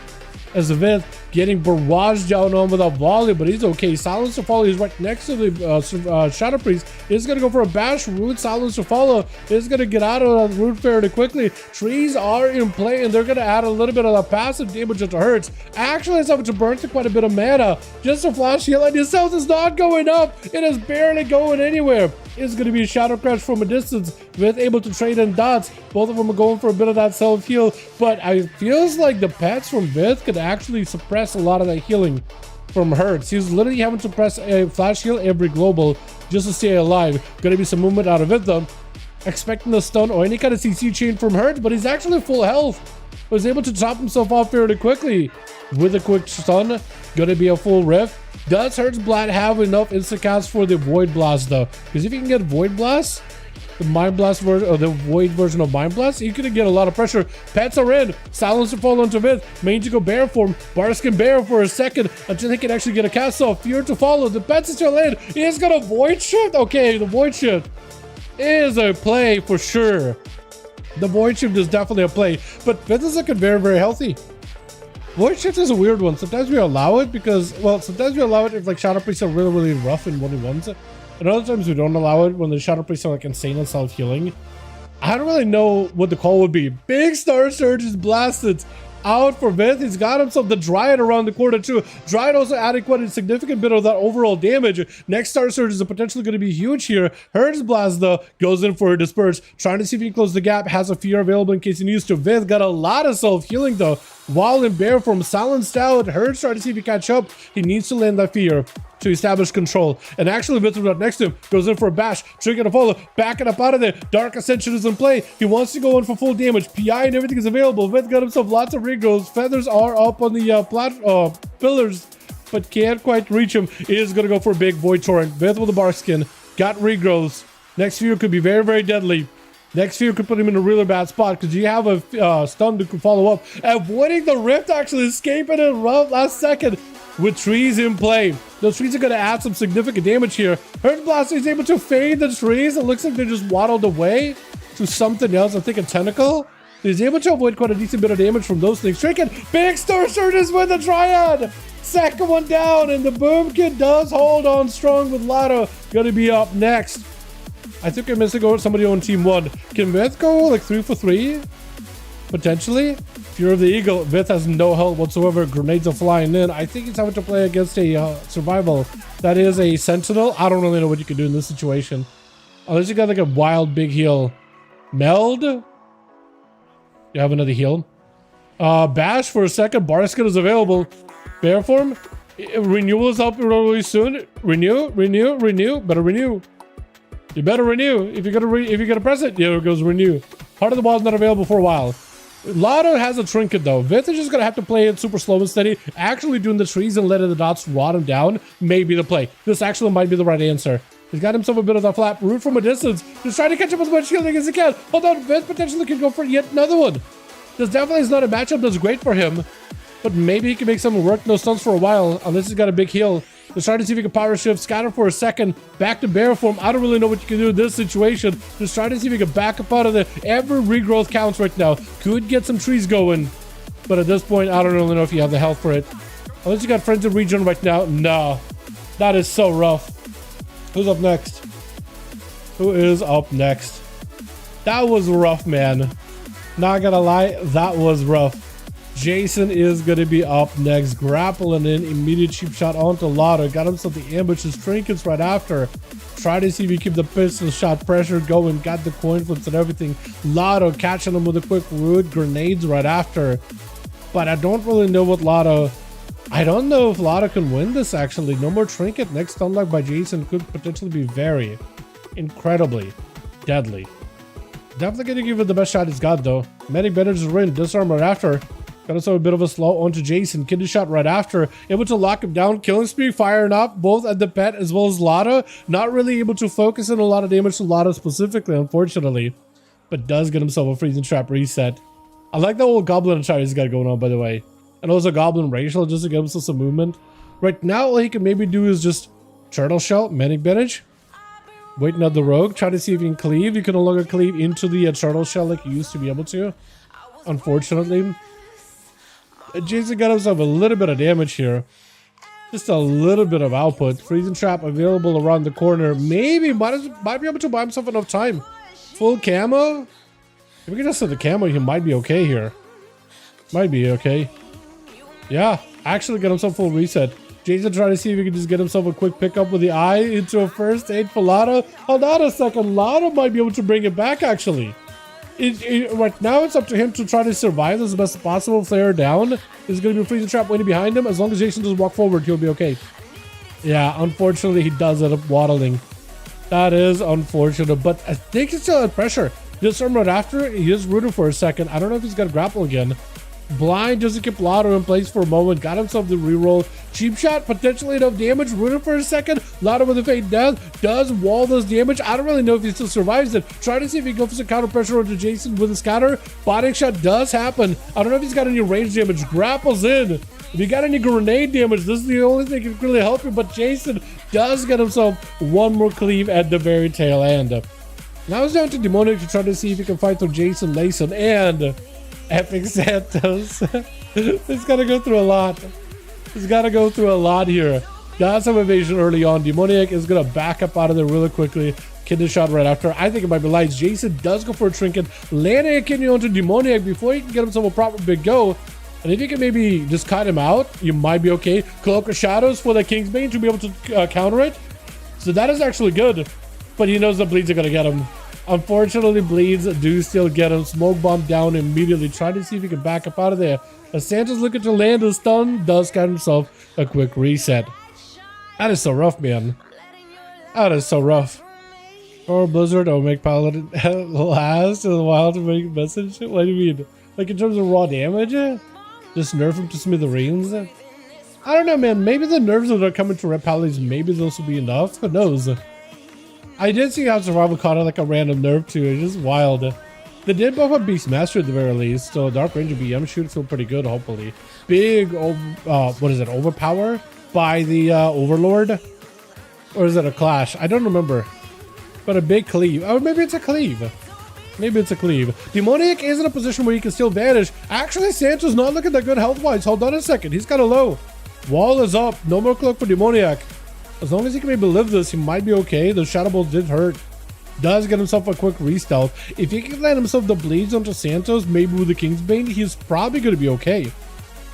S3: As Vith getting barraged down on with a volley, but he's okay. Silence to follow. He's right next to the Shadow Priest. He's gonna go for a bash root. Silence to follow. He's gonna get out of the root fairly quickly. Trees are in play, and they're gonna add a little bit of the passive damage that hurts. Actually, it's able to burn through quite a bit of mana. Just a flash heal, and his health is not going up. It is barely going anywhere. It's gonna be a Shadow Crash from a distance. Vith able to trade in dots. Both of them are going for a bit of that self heal, but it feels like the pets from Vith could actually suppress a lot of that healing from hurts. He's literally having to press a flash heal every global just to stay alive. Gonna be some movement out of it though. expecting the stun or any kind of CC chain from Hurt, but he's actually full health. Was able to top himself off fairly quickly with a quick stun. Gonna be a full rift. Does Hurt's Blast have enough instacast for the Void Blast though? Because if you can get Void Blast, the Mind Blast version, or the Void version of Mind Blast, you could get a lot of pressure. Pets are in. Silence to fall onto Vith. Main to go bear form. Bars can bear for a second until he can actually get a cast off. Fear to follow. The Pets is still in. He's got a Void Shift. Okay, the Void Shift is a play for sure. The Void Shift is definitely a play. But Vith is looking very, very healthy. Void Shift is a weird one. Sometimes we allow it because, well, sometimes we allow it if like Shadow Priests are really, really rough in 1v1s. And other times we don't allow it when the Shadow Priests are like insane and self-healing. I don't really know what the call would be. Big Star Surge is blasted out for Vith. He's got himself the Dryad around the corner too. Dryad also adding quite a significant bit of that overall damage. Next Star Surge is potentially going to be huge here. Hurt's Blast though goes in for a Disperse. Trying to see if he can close the gap. Has a Fear available in case he needs to. Vith got a lot of self-healing though. While in bear form, silenced out. Hurt's trying to see if he can catch up. He needs to land that Fear to establish control. And actually, Vith right next to him goes in for a bash. Trigger to follow. Backing up out of there. Dark Ascension is in play. He wants to go in for full damage. PI and everything is available. Vith got himself lots of regrowths. Feathers are up on the pillars, but can't quite reach him. He is going to go for a big Void Torrent. Vith with a bark skin. Got regrowths. Next Fear could be very, very deadly. Next Fear could put him in a really bad spot because you have a stun to follow up. Avoiding the Rift, actually escaping it last second with trees in play. Those trees are going to add some significant damage here. Hurt Blaster is able to fade the trees. It looks like they just waddled away to something else. I think a tentacle. He's able to avoid quite a decent bit of damage from those things. Trinket, big Star Surges with the Dryad. Second one down, and the Boom Kid does hold on strong with Lotto. Gonna be up next. I think I'm missing out somebody on team 1. Can Vith go like 3 for 3? Potentially. Fear of the Eagle. Vith has no health whatsoever. Grenades are flying in. I think he's having to play against a survival. That is a Sentinel. I don't really know what you can do in this situation. Unless you got like a wild big heal. Meld. You have another heal. Bash for a second. Barskin is available. Bear form. Renewal is up really soon. Renew. Better renew. You better renew. If you're gonna press it, here it goes renew. Heart of the Wild not available for a while. Lotto has a trinket though. Vith is just gonna have to play it super slow and steady. Actually doing the trees and letting the dots rot him down may be the play. This actually might be the right answer. He's got himself a bit of the flap. Root from a distance. Just trying to catch up as much shielding as he can. Hold on, Vith potentially can go for yet another one. This definitely is not a matchup that's great for him. But maybe he can make something work. No stuns for a while, unless he's got a big heal. Just trying to see if he can power shift, scatter for a second, back to bear form. I don't really know what you can do in this situation. Just trying to see if he can back up out of there. Every regrowth counts right now. Could get some trees going. But at this point, I don't really know if you have the health for it. Unless you got friends in region right now. No. That is so rough. Who's up next? Who is up next? That was rough, man. Not gonna lie, that was rough. Jason is going to be up next. Grappling in. Immediate cheap shot onto Lotto. Got himself the ambushes. Trinkets right after. Try to see if he keep the pistol shot pressure going. Got the coin flips and everything. Lotto catching him with a quick root. Grenades right after. But I don't really know what Lotto... I don't know if Lotto can win this actually. No more trinket. Next unlock by Jason could potentially be very, incredibly deadly. Definitely going to give it the best shot he's got though. Medic bandages are in. Disarm right after. Got us a bit of a slow onto Jason. Kidney shot right after. Able to lock him down. Killing spree firing up both at the pet as well as Lotto. Not really able to focus in a lot of damage to Lotto specifically, unfortunately. But does get himself a freezing trap reset. I like that old goblin attire he's got going on, by the way. And also goblin racial just to get himself some movement. Right now, all he can maybe do is just turtle shell, medic bandage. Waiting at the rogue. Try to see if he can cleave. You can no longer cleave into the turtle shell like you used to be able to. Unfortunately. Jason got himself a little bit of damage here. Just a little bit of output. Freezing trap available around the corner. Maybe might be able to buy himself enough time. Full camo. If we can just set the camo, he might be okay here. Might be okay. Yeah, actually got himself full reset. Jason trying to see if he can just get himself a quick pickup with the eye into a first aid for Lotto. Hold on a second. Lotto might be able to bring it back actually. Right now, it's up to him to try to survive as best as possible. Flare down. There's going to be a freezing trap waiting behind him. As long as Jason doesn't walk forward, he'll be okay. Yeah, unfortunately, he does end up waddling. That is unfortunate, but I think he's still at pressure. Just right after, he is rooted for a second. I don't know if he's gonna grapple again. Blind doesn't keep Lotto in place for a moment. Got himself the reroll. Cheap shot, potentially enough damage. Rooted for a second. Lotto with a fade death. Does wall those damage. I don't really know if he still survives it. Try to see if he goes for some counter pressure onto Jason with a scatter. Body shot does happen. I don't know if he's got any range damage. Grapples in. If you got any grenade damage, this is the only thing that can really help you. But Jason does get himself one more cleave at the very tail end. Now it's down to Demonic to try to see if he can fight through Jason, Layson, and Epic Santos. He's got to go through a lot. He's got to go through a lot here. Got some evasion early on. Demoniac is going to back up out of there really quickly. Kidney shot right after. I think it might be lights. Jason does go for a trinket. Landing a kidney onto Demoniac before he can get himself a proper big go. And if you can maybe just cut him out, you might be okay. Cloak of Shadows for the Kingsbane to be able to counter it. So that is actually good. But he knows the bleeds are going to get him. Unfortunately, bleeds do still get him. Smoke bomb down immediately. Trying to see if he can back up out of there. As Santos looking to land a stun, does get himself a quick reset. That is so rough, man. That is so rough. Or Blizzard, or make Paladin last in a while to make a message. What do you mean? Like in terms of raw damage? Just nerf him to smithereens? I don't know, man. Maybe the nerfs that are coming to Red Paladins, maybe those will be enough. Who knows? I did see how Survival caught it like a random nerf too. It's just wild. They did buff up Beastmaster at the very least, so Dark Ranger BM should feel pretty good, hopefully. Big, what is it, overpower by the Overlord? Or is it a Clash? I don't remember. But a big cleave. Oh, maybe it's a cleave. Maybe it's a cleave. Demoniac is in a position where he can still vanish. Actually, Santos not looking that good health-wise. Hold on a second. He's kind of low. Wall is up. No more cloak for Demoniac. As long as he can maybe live this, he might be okay. The Shadow Bolt did hurt. Does get himself a quick re-stealth. If he can land himself the bleeds onto Santos, maybe with the Kingsbane, he's probably going to be okay.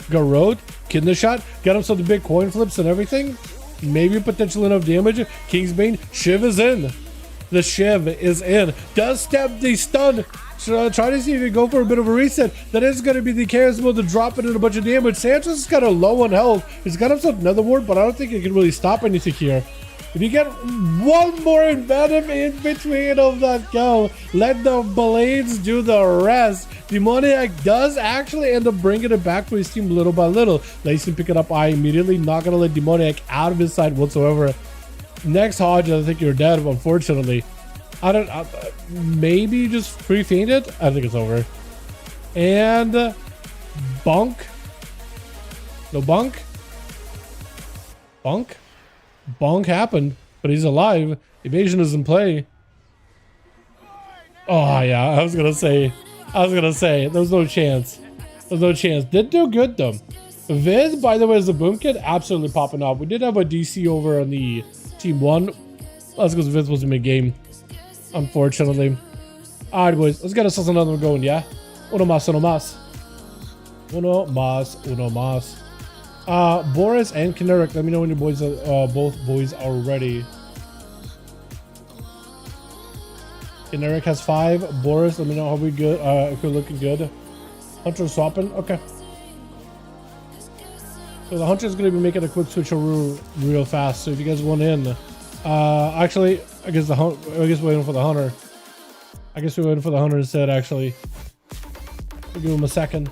S3: Garrote, Kidney Shot, get himself the big coin flips and everything. Maybe potential enough damage. Kingsbane, Shiv is in. The Shiv is in. Does step the stun. Try to see if he can go for a bit of a reset. That is going to be the chaos mode to drop it in a bunch of damage. Santos is kind of low on health. He's got himself another ward, but I don't think he can really stop anything here. If you get one more Venom in between of that go, let the blades do the rest. Demoniac does actually end up bringing it back for his team little by little. Layson pick it up eye immediately. Not going to let Demoniac out of his sight whatsoever. Next Hodge, I think you're dead, unfortunately. I don't, maybe just free feint it. I think it's over. And bunk. No bunk. Bunk. Bonk happened, but he's alive. Evasion is in play. Oh yeah, I was gonna say, there's no chance. There's no chance. Did do good though. Viz, by the way, is the boom kit absolutely popping off. We did have a DC over on the team 1. That's because Viz was in mid-game, unfortunately. Alright boys, let's get ourselves another one going, yeah? Uno más, uno más. Uno más, uno más. Boris and Kinetic, let me know when your boys are, both boys are ready. Kinetic has 5. Boris, let me know how we good, if we're looking good. Hunter swapping, okay. So the Hunter is going to be making a quick switch real fast. So if you guys want in, actually, I guess we're waiting for the Hunter. I guess we're waiting for the Hunter instead. Actually, we'll give him a second.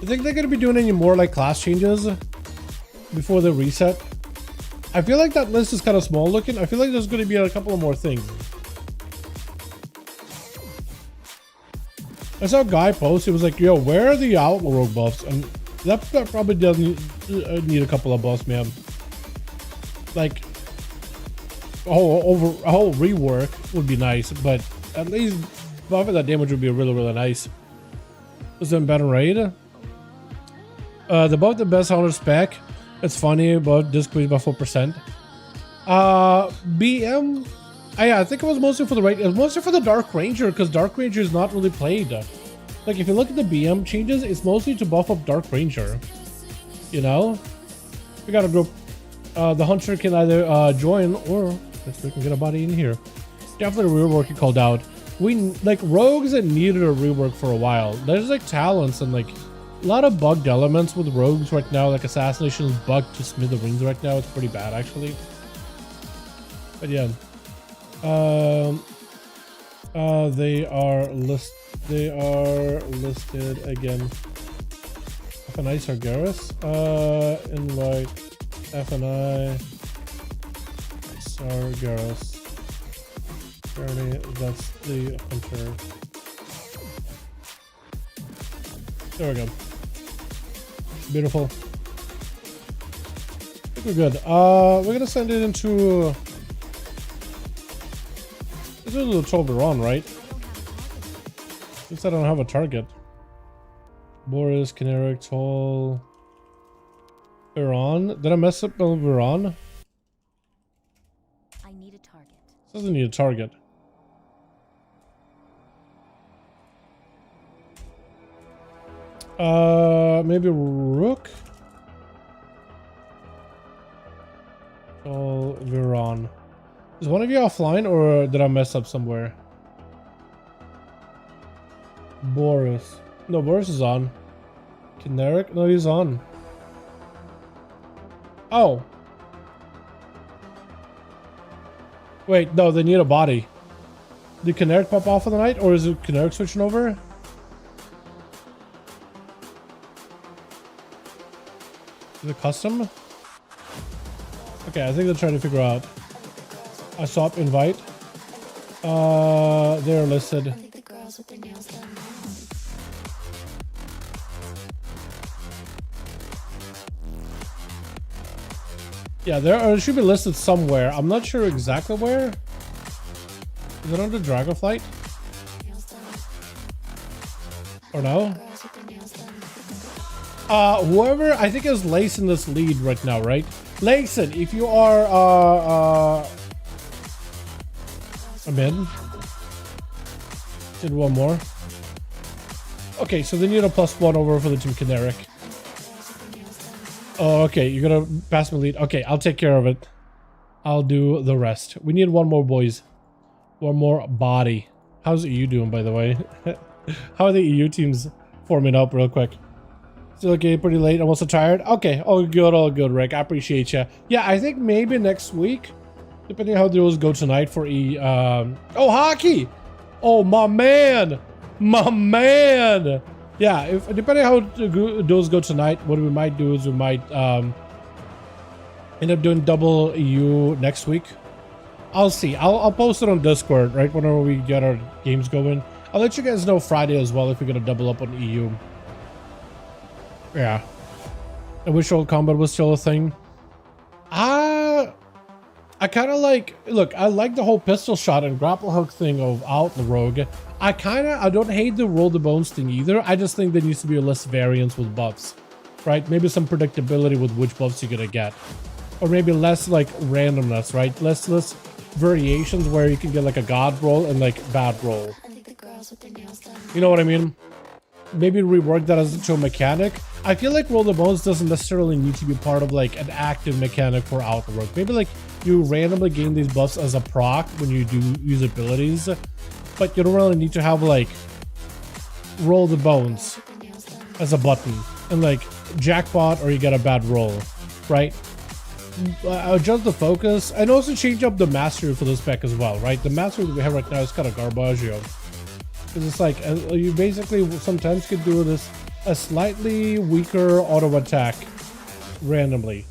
S3: I think they're going to be doing any more like class changes before the reset. I feel like that list is kind of small looking. I feel like there's going to be a couple of more things. I saw a guy post. It was like, "Yo, where are the Outlaw Rogue buffs?" And that probably doesn't need a couple of buffs, man. Like a whole rework would be nice, but at least buffing that damage would be really nice. Was it better raid? The buff the best hunter spec. It's funny, but disc squeeze by 4%. BM. Yeah, I think it was mostly for the raid. It was mostly for the Dark Ranger because Dark Ranger is not really played. Like if you look at the BM changes, it's mostly to buff up Dark Ranger. You know, we got a group. The Hunter can either join or let's we can get a body in here. Definitely a rework he called out. We like rogues that needed a rework for a while. There's like talents and like a lot of bugged elements with rogues right now. Like assassination is bugged to smithereens right now. It's pretty bad actually. But yeah. They are listed again. FNI Sargeras. Invite FNI Sargeras. Apparently that's the hunter. There we go. Beautiful. I think we're good. We're gonna send it into this is the 12 Iran, right? Since I don't have a target. Boris, Caneric, Toll, Iran. Did I mess up Iran?
S4: I need a target.
S3: Doesn't need a target. Maybe Rook? Oh, Viron. Is one of you offline or did I mess up somewhere? Boris. No, Boris is on. Caneric? No, he's on. Oh. Wait, no, they need a body. Did Caneric pop off for the night or is it Caneric switching over? Is it custom? Okay, I think they're trying to figure out. I swap invite. They're listed. Yeah, it should be listed somewhere. I'm not sure exactly where. Is it under Dragonflight? Or no? Whoever I think is Lace in this lead right now, right? Layson, if you are I'm in. Did one more. Okay, so they need a +1 over for the Team Caneric. Oh, okay, you're gonna pass me lead. Okay, I'll take care of it. I'll do the rest. We need one more, boys. One more body. How's EU doing, by the way? How are the EU teams forming up real quick? Still okay, pretty late. I'm also tired. Okay, all good, Rick. I appreciate you. Yeah, I think maybe next week, depending how those go tonight for oh, hockey! Oh, my man! My man! Yeah, if depending how those go tonight, what we might do is we might end up doing double EU next week. I'll see. I'll post it on Discord, right, whenever we get our games going. I'll let you guys know Friday as well if we're gonna double up on EU. Yeah. I wish old combat was still a thing. I kind of like, look, I like the whole pistol shot and grapple hook thing of out the rogue. I don't hate the roll the bones thing either. I just think there needs to be less variance with buffs, right? Maybe some predictability with which buffs you're gonna get, or maybe less like randomness, right? Less variations where you can get like a god roll and like bad roll. You know what I mean? Maybe rework that as a mechanic. I feel like roll the bones doesn't necessarily need to be part of like an active mechanic for outwork. Maybe like you randomly gain these buffs as a proc when you do use abilities, but you don't really need to have like roll the bones as a button and like jackpot or you get a bad roll, right? Adjust the focus and also change up the mastery for this spec as well, right? The mastery that we have right now is kind of garbage, because it's like you basically sometimes could do this a slightly weaker auto attack randomly,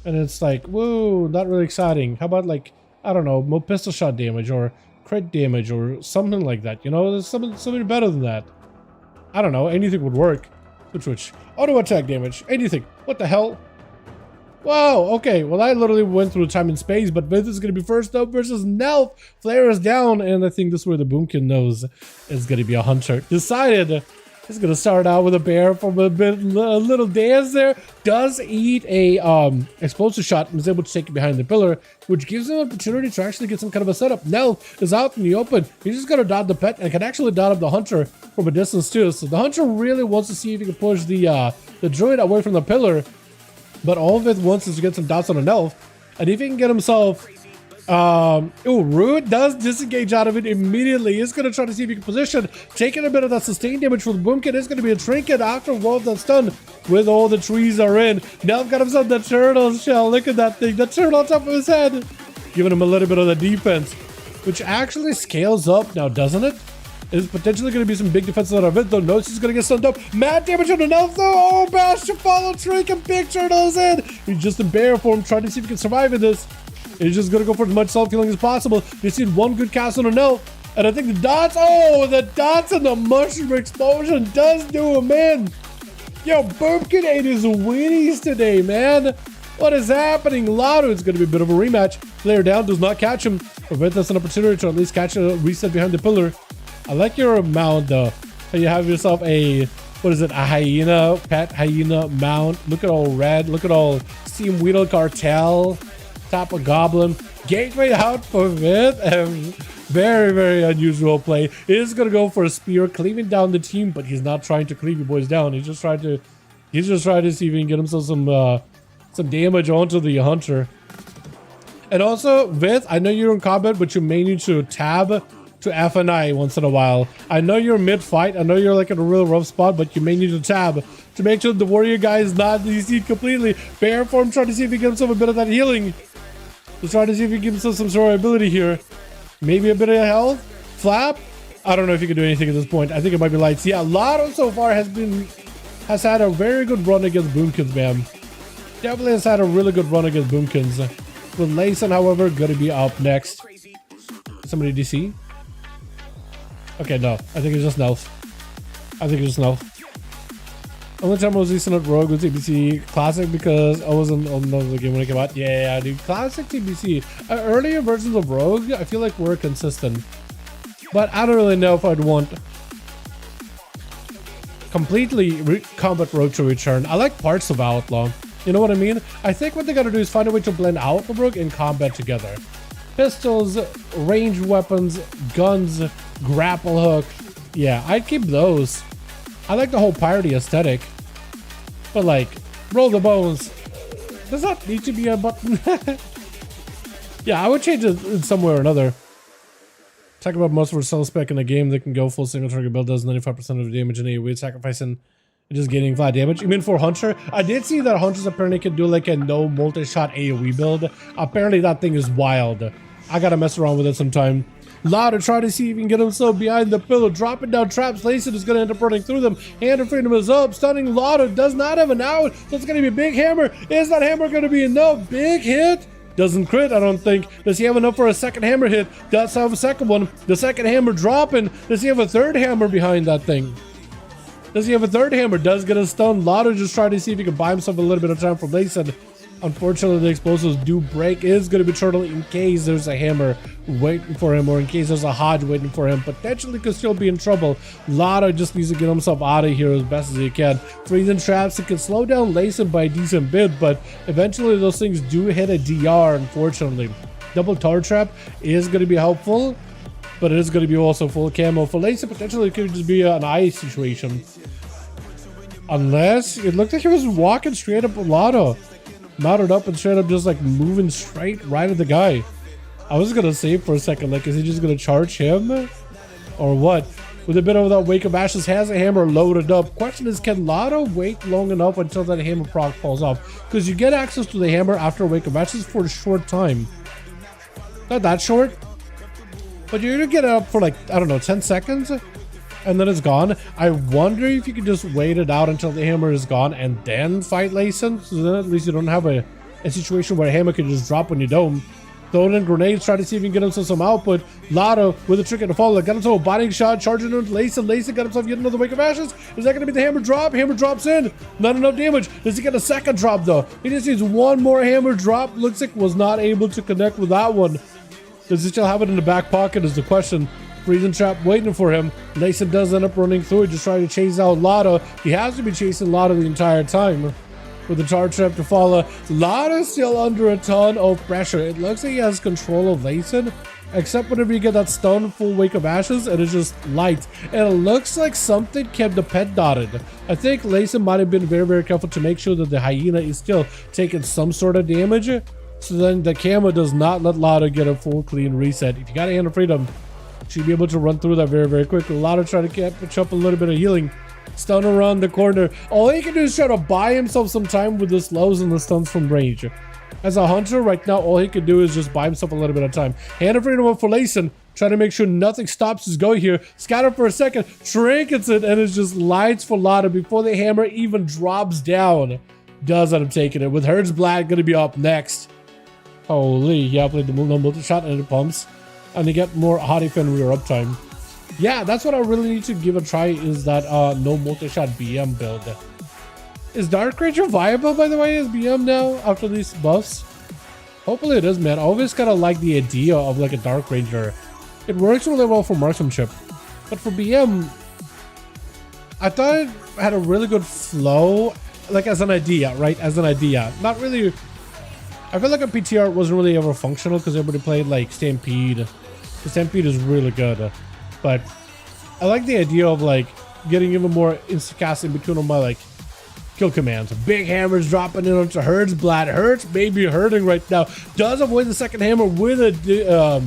S3: and it's like, whoa, not really exciting. How about like, I don't know, more pistol shot damage or crit damage or something like that, you know? There's something better than that. I don't know, anything would work. Which auto attack damage, anything. What the hell? Wow, okay, well I literally went through time and space, but this is going to be first up versus Nelf. Flare is down, and I think this is where the Boomkin knows it's going to be a hunter. Decided he's going to start out with a bear from a little dance there. Does eat a explosive shot and is able to take it behind the pillar, which gives him an opportunity to actually get some kind of a setup. Nelf is out in the open. He's just going to dot the pet and can actually dot up the hunter from a distance too. So the hunter really wants to see if he can push the druid away from the pillar. But all of it wants is to get some dots on an elf. And if he can get himself... Rude does disengage out of it immediately. He's going to try to see if he can position. Taking a bit of that sustained damage from the Boomkin. It's going to be a trinket after all of that's done. With all the trees are in. Nelf got himself the turtle shell. Look at that thing. The turtle on top of his head. giving him a little bit of the defense, which actually scales up now, doesn't it? It's potentially going to be some big defense out of it, though. Notice he's going to get stunned up. Mad damage on enough, though. Oh, Bastion follow trick and big turtles in. He's just in bear form, trying to see if he can survive in this. He's just going to go for as much self-healing as possible. He's seen one good cast on a no. And I think the dots, the dots and the mushroom explosion does do him in. Yo, Bumpkin ate his winnies today, man. What is happening? Lotto is going to be a bit of a rematch. Player down, does not catch him. Prevent us an opportunity to at least catch a reset behind the pillar. I like your mount though. You have yourself a, what is it? A hyena, pet hyena mount. Look at all red. Look at all Steam Weedle Cartel. Top of Goblin. Gateway out for Myth. Very, very unusual play. He is going to go for a spear, cleaving down the team, but he's not trying to cleave you boys down. He's just trying to see if he can get himself some damage onto the hunter. And also, Vith, I know you're in combat, but you may need to tab to F and I once in a while. I know you're mid-fight. I know you're like in a real rough spot, but you may need to tab to make sure the warrior guy is not DC'd completely. Bear form, trying to see if he gives himself a bit of that healing. Just trying to see if he gives himself some survivability here. Maybe a bit of health. Flap. I don't know if you can do anything at this point. I think it might be lights. Yeah, Lotto so far has had a very good run against Boomkins, man. Definitely has had a really good run against Boomkins. With Layson, however, gonna be up next. Somebody DC? Okay, no. I think it's just Nelf. Only time I was decent at Rogue was TBC Classic because I wasn't on the game when it came out. Yeah, dude. Classic TBC. Earlier versions of Rogue, I feel like were consistent. But I don't really know if I'd want completely combat Rogue to return. I like parts of Outlaw. You know what I mean? I think what they gotta do is find a way to blend out the Rogue and combat together. Pistols, ranged weapons, guns, grapple hook. Yeah, I'd keep those. I like the whole piratey aesthetic. But like, roll the bones. Does that need to be a button? Yeah, I would change it in some way or another. Talk about most of our cell spec in a game that can go full single trigger build, does 95% of the damage in AoE, sacrificing and just getting flat damage. You mean for Hunter? I did see that Hunters apparently can do like a no multi-shot AoE build. Apparently that thing is wild. I gotta mess around with it sometime. Louder, try to see if he can get himself behind the pillar, dropping down traps. Layson is gonna end up running through them. Hand of Freedom is up, stunning Lauder, does not have an out, so it's gonna be a big hammer. Is that hammer gonna be enough? Big hit? Doesn't crit, I don't think. Does he have enough for a second hammer hit? Does have a second one. The second hammer dropping. Does he have a third hammer behind that thing? Does he have a third hammer? Does get a stun. Lauder just trying to see if he can buy himself a little bit of time from Layson. Unfortunately, the explosives do break. Is going to be Turtle in case there's a hammer waiting for him, or in case there's a Hodge waiting for him. Potentially could still be in trouble. Lotto just needs to get himself out of here as best as he can. Freezing traps, it can slow down Layson by a decent bit, but eventually those things do hit a DR, unfortunately. Double tar trap is going to be helpful, but it is going to be also full camo. For Layson, potentially it could just be an ice situation. Unless, it looked like he was walking straight up with Lotto. Knotted up and straight up just like moving straight right at the guy. I was gonna save for a second, like is he just gonna charge him or what? With a bit of that Wake of Ashes, has a hammer loaded up. Question is, can Lotto wait long enough until that hammer proc falls off? Because you get access to the hammer after Wake of Ashes for a short time. Not that short, but you're gonna get it up for like, I don't know, 10 seconds and then it's gone. I wonder if you could just wait it out until the hammer is gone and then fight Layson, so then at least you don't have a situation where a hammer can just drop when you don't. Throwing in grenades, try to see if you can get himself some output. Lotto with a trick and a follow, got himself a binding shot, charging into Layson. Layson got himself yet another Wake of Ashes. Is that going to be the hammer drop? Hammer drops in. Not enough damage. Does he get a second drop though? He just needs one more hammer drop. Looks like was not able to connect with that one. Does he still have it in the back pocket is the question. Freezing trap waiting for him. Layson does end up running through it, just trying to chase out Lotto. He has to be chasing Lotto the entire time. With the tar trap to follow. Lotto still under a ton of pressure. It looks like he has control of Layson, except whenever you get that stun full Wake of Ashes and it's just light. And it looks like something kept the pet dotted. I think Layson might have been very, very careful to make sure that the hyena is still taking some sort of damage. So then the camo does not let Lotto get a full clean reset. If you got a Hand of Freedom, should be able to run through that very, very quickly. Lotto try to catch up a little bit of healing. Stun around the corner. All he can do is try to buy himself some time with the slows and the stuns from range. As a hunter right now, all he can do is just buy himself a little bit of time. Hand of freedom for Layson, trying to make sure nothing stops his go here. Scatter for a second, trinkets it, and it's just lights for Lada before the hammer even drops down. Does end up taking it, with Hertzblatt gonna be up next. Holy, yeah, played the multi-shot and it pumps. And they get more hot defend rear uptime. Yeah, that's what I really need to give a try, is that no multi-shot BM build. Is Dark Ranger viable, by the way, as BM now after these buffs? Hopefully it is, man. I always kind of like the idea of like a Dark Ranger. It works really well for marksmanship. But for BM, I thought it had a really good flow, like as an idea, right? As an idea. Not really. I feel like a PTR wasn't really ever functional because everybody played like Stampede. The Stampede is really good. But I like the idea of like getting even more instacast in between all my like kill commands. Big hammers dropping in onto Hertzblatt. Hertz maybe hurting right now. Does avoid the second hammer with a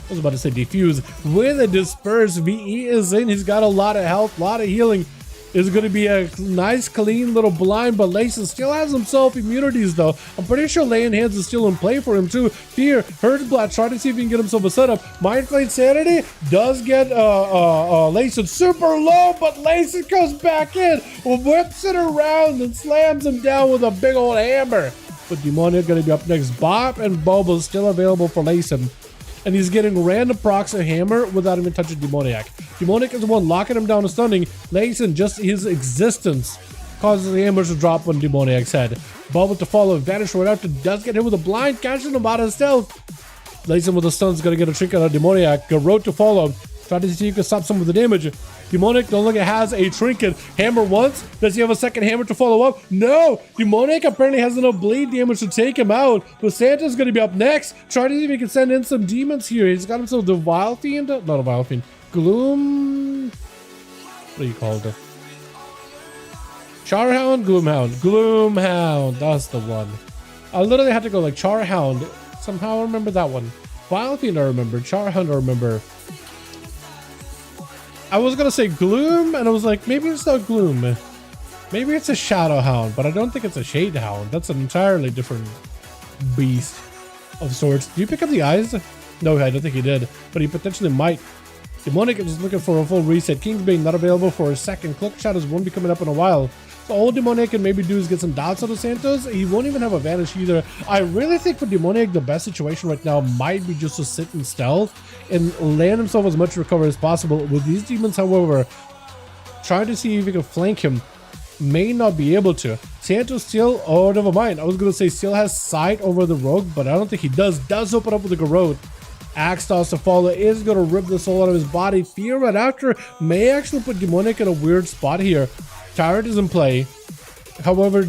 S3: I was about to say defuse. With a disperse, VE is in. He's got a lot of health, a lot of healing. Is going to be a nice clean little blind, but Layson still has himself immunities though. I'm pretty sure laying hands is still in play for him too. Fear, Hertzblatt trying to see if he can get himself a setup. Mindflame Sanity does get Layson super low, but Layson comes back in, whips it around and slams him down with a big old hammer. But Demonic going to be up next. Bop and Boba still available for Layson. And he's getting random procs and hammer without even touching Demoniac. Demoniac is the one locking him down and stunning. Layson, just his existence causes the hammers to drop on Demoniac's head. Bubble to follow, vanish right after, does get hit with a blind, catching him out of stealth. Layson with the stun is going to get a trinket on Demoniac. Garrote to follow. Try to see if you can stop some of the damage. Demonic no longer has a trinket. Hammer once. Does he have a second hammer to follow up? No! Demonic apparently has enough bleed damage to take him out. But Santa's going to be up next. Try to see if he can send in some demons here. He's got himself the Vile Fiend. Not a Vile Fiend. Gloom. What do you call it? Charhound? Gloomhound. Gloomhound. That's the one. I literally had to go like Charhound. Somehow I remember that one. Vile Fiend I remember. Charhound I remember. I was gonna say Gloom, and I was like, maybe it's not Gloom. Maybe it's a Shadow Hound, but I don't think it's a Shade Hound. That's an entirely different beast of sorts. Did you pick up the eyes? No, I don't think he did, but he potentially might. Demonic is looking for a full reset. Kingsbane not available for a second. Cloak Shadows won't be coming up in a while. So all Demonic can maybe do is get some doubts out of Santos. He won't even have a vanish either. I really think for Demonic, the best situation right now might be just to sit in stealth and land himself as much recovery as possible. With these demons, however, trying to see if he can flank him, may not be able to. Santos still, oh, never mind. I was going to say still has sight over the rogue, but I don't think he does. Does open up with the Garrote. Axe toss to follow, is going to rip the soul out of his body. Fear right after may actually put Demonic in a weird spot here. Tyrant is in play. However,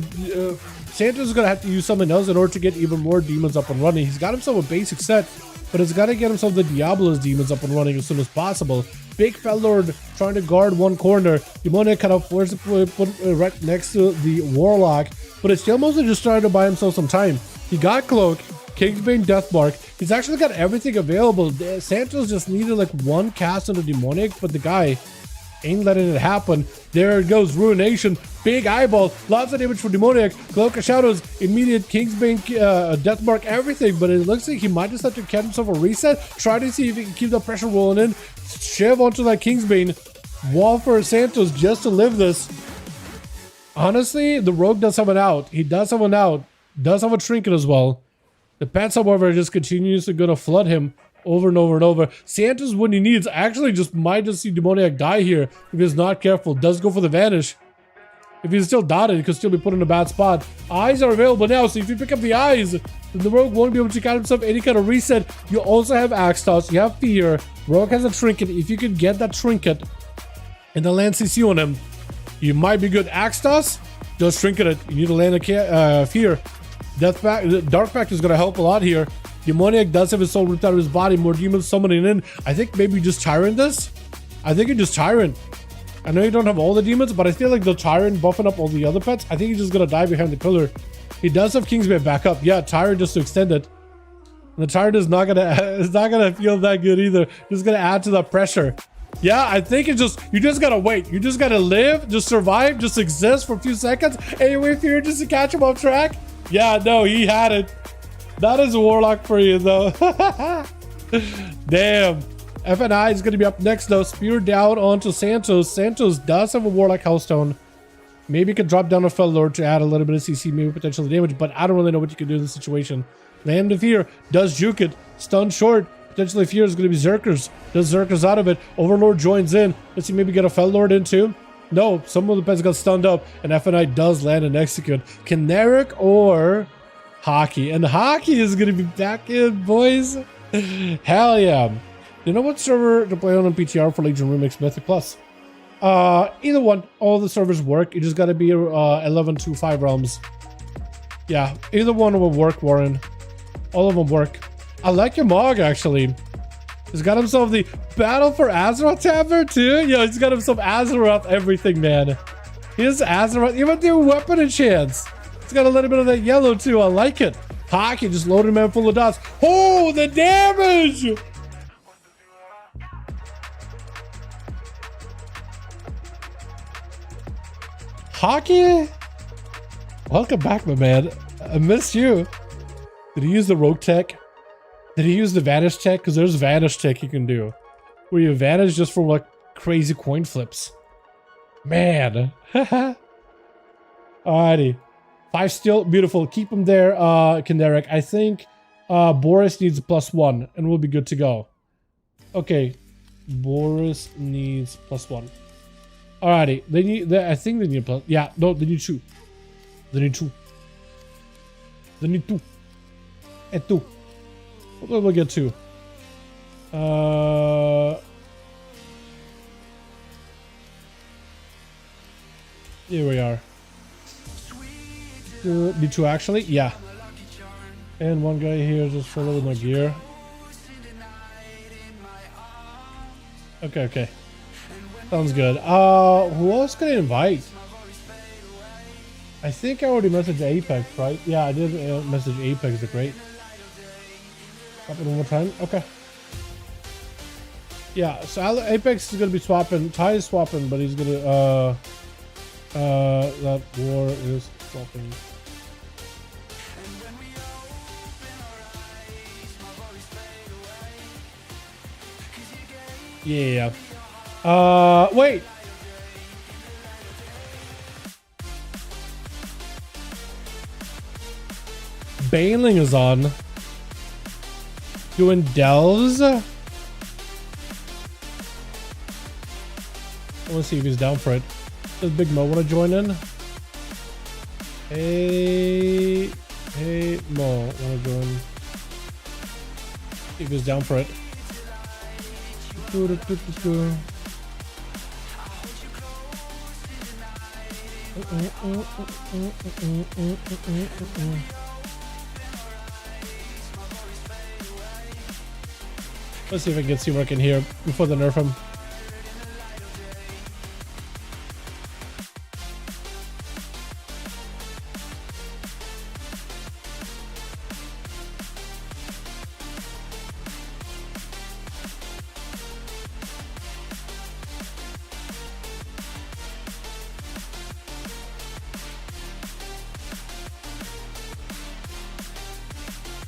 S3: Santos is going to have to use something else in order to get even more demons up and running. He's got himself a basic set, but he's got to get himself the Diablo's demons up and running as soon as possible. Big Fellord trying to guard one corner. Demonic kind of forced to put right next to the Warlock, but it's still mostly just trying to buy himself some time. He got Cloak, Kingsbane Deathmark. He's actually got everything available. Santos just needed like one cast on the Demonic, but the guy ain't letting it happen. There it goes, Ruination, big eyeball, lots of damage for Demoniac, Cloak of Shadows, immediate Kingsbane, Deathmark, everything, but it looks like he might just have to catch himself a reset, try to see if he can keep the pressure rolling in, shiv onto that Kingsbane, wall for Santos just to live this. Honestly, the Rogue does have an out. He does have an out, does have a trinket as well. The Pets, however, just continues to gonna flood him over and over and over. Santos, when he needs, actually just might just see Demoniac die here if he's not careful. Does go for the vanish. If he's still dotted, he could still be put in a bad spot. Eyes are available now, so if you pick up the eyes, then the Rogue won't be able to get himself any kind of reset. You also have Axe Toss, you have Fear. Rogue has a trinket. If you can get that trinket and the land CC on him, you might be good. Axe Toss, just trinket it. You need to land a Fear. Dark Pact is going to help a lot here. Demoniac does have his soul ripped out of his body. More demons summoning in. I think maybe just Tyrant this. I think you just Tyrant. I know you don't have all the demons, but I feel like the Tyrant buffing up all the other pets. I think he's just going to die behind the pillar. He does have Kingsbane back up. Yeah, Tyrant just to extend it. And the Tyrant is not gonna feel that good either. Just gonna add to the pressure. Yeah, I think it's just, you just gotta wait. You just gotta live, just survive, just exist for a few seconds. Anyway, Fear just to catch him off track. Yeah, no, he had it. That is Warlock for you, though. Damn. FNI is going to be up next, though. Spear down onto Santos. Santos does have a Warlock Hellstone. Maybe you could drop down a Fell Lord to add a little bit of CC, maybe potential damage, but I don't really know what you can do in this situation. Land of Fear does juke it. Stun short. Potentially Fear is going to be Zerkers. Does Zerkers out of it. Overlord joins in. Let's see, maybe get a Fell Lord in too. No, some of the pets got stunned up, and FNI does land and execute. Caneric or Hockey. And Hockey is going to be back in, boys. Hell yeah. You know what server to play on PTR for Legion Remix Mythic Plus? Either one. All the servers work. You just got to be 11 to 5 realms. Yeah, either one will work, Warren. All of them work. I like your Mog, actually. He's got himself the Battle for Azeroth tabber, too. Yo, he's got himself Azeroth everything, man. He has Azeroth. Even do weapon enchants. He's got a little bit of that yellow, too. I like it. Hockey just loaded him in full of dots. Oh, the damage! Hockey? Welcome back, my man. I missed you. Did he use the Rogue Tech? Did he use the Vanish Tech? Because there's Vanish Tech you can do. Where you vanish just from like crazy coin flips. Man. Alrighty. 5 still. Beautiful. Keep him there, Kenderic. I think Boris needs a +1 and we'll be good to go. Okay. Boris needs +1. Alrighty. They need. I think they need a plus. Yeah. No, they need 2. They need 2. They need 2. And 2. We'll get 2. Here we are. Need 2 actually? Yeah. And one guy here just for a little more gear. Okay, okay. Sounds good. Who else can I invite? I think I already messaged Apex, right? Yeah, I did message Apex, the great. Swap it one more time. Okay. Yeah, so Apex is gonna be swapping. Ty is swapping, but he's gonna that war is swapping. Yeah. Wait. Bailing is on. Doing delves. I want to see if he's down for it. Does Big Mo want to join in? Hey Mo, want to join? See if he's down for it. Let's see if I can get Seawork in here before they nerf him.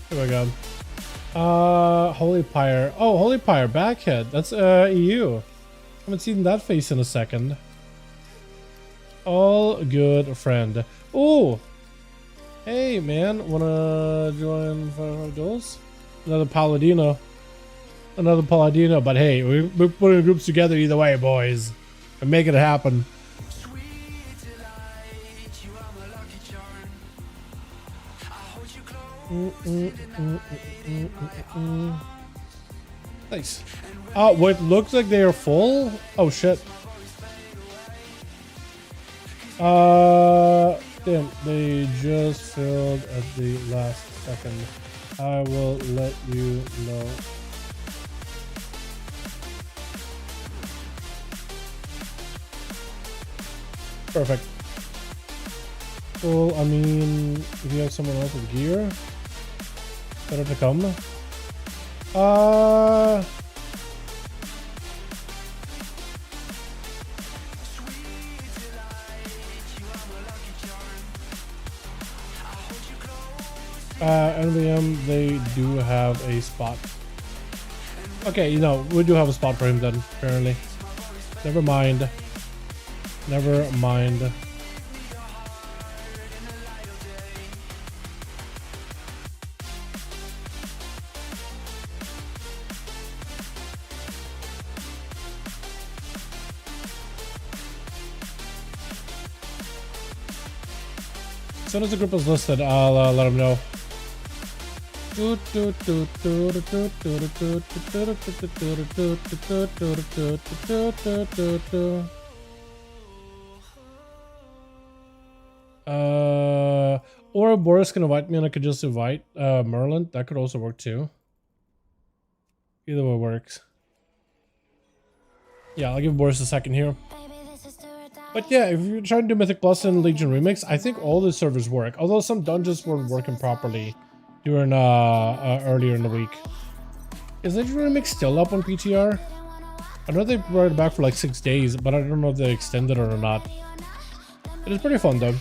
S3: Here we go. Holy Pyre. Oh, Holy Pyre, Backhead. That's EU. Haven't seen that face in a second. All good, friend. Oh, hey man, wanna join 5 Duels? Another Paladino. Another Paladino, but hey, we're putting groups together either way, boys. We're making it happen. Nice. What looks like they are full? Oh shit. Damn, they just filled at the last second. I will let you know. Perfect. Well, I mean, if you have someone else with gear, better to come. NVM, they do have a spot. Okay, you know, we do have a spot for him then, apparently. Never mind. Never mind. As soon as the group is listed, I'll let him know. Or Boris can invite me and I could just invite Merlin. That could also work too. Either way works. Yeah, I'll give Boris a second here. But yeah, if you're trying to do Mythic Plus and Legion Remix, I think all the servers work. Although some dungeons weren't working properly during earlier in the week. Is Legion Remix still up on PTR? I know they brought it back for like 6 days, but I don't know if they extended it or not. It is pretty fun though.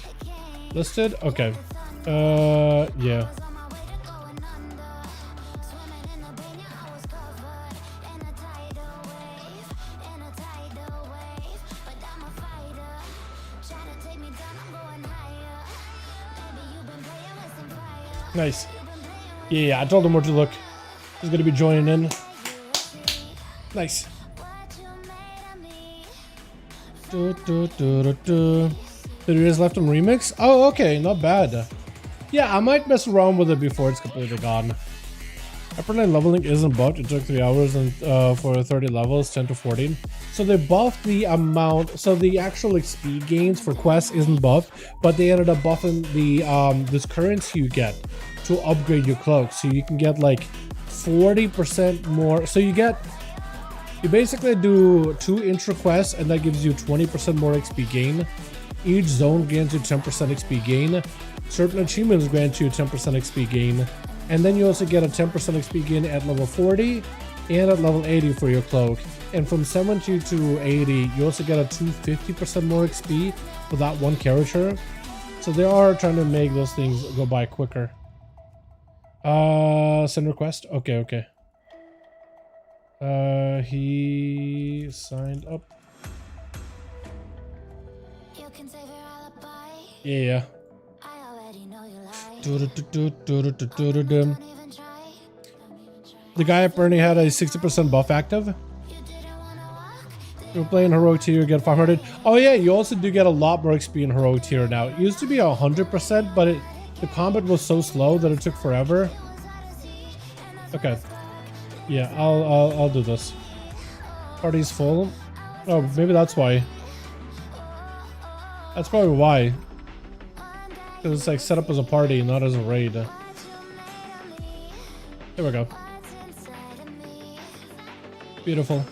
S3: Listed? Okay. Yeah. Nice. Yeah, I told him where to look. He's gonna be joining in. Nice. The is left on remix. Oh, okay, not bad. Yeah, I might mess around with it before it's completely gone. Apparently leveling isn't buffed. It took 3 hours and for 30 levels, 10 to 14. So they buffed the amount. So the actual XP gains for quests isn't buffed, but they ended up buffing the this currency you get to upgrade your cloak. So you can get like 40% more. So you basically do 2 intra quests and that gives you 20% more XP gain. Each zone gains you 10% XP gain. Certain achievements grant you 10% XP gain. And then you also get a 10% XP gain at level 40 and at level 80 for your cloak. And from 70 to 80, you also get a 250% more XP for that one character. So they are trying to make those things go by quicker. Send request. Okay. He signed up. Yeah. The guy apparently had a 60% buff active. You're playing heroic tier, you get 500. Oh yeah, you also do get a lot more XP in heroic tier now. It used to be 100%, but the combat was so slow that it took forever. Okay. Yeah, I'll do this. Party's full. Oh, maybe that's why. That's probably why. Because it's like set up as a party, not as a raid. Here we go. Beautiful.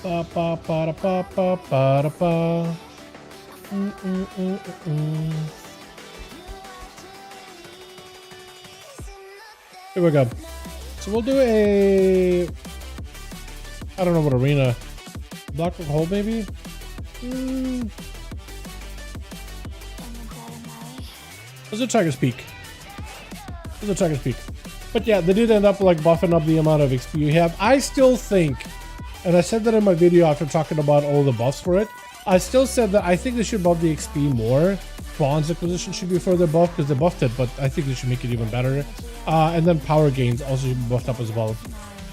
S3: Ba ba ba da ba ba ba da ba. Here we go. So we'll do a... I don't know what arena. Block of hole maybe? Let's do Tiger's Peak. But yeah, they did end up like buffing up the amount of XP you have. I still think, and I said that in my video after talking about all the buffs for it, I still said that I think they should buff the XP more. Bronze acquisition should be further buffed because they buffed it, but I think they should make it even better. And then power gains also should be buffed up as well.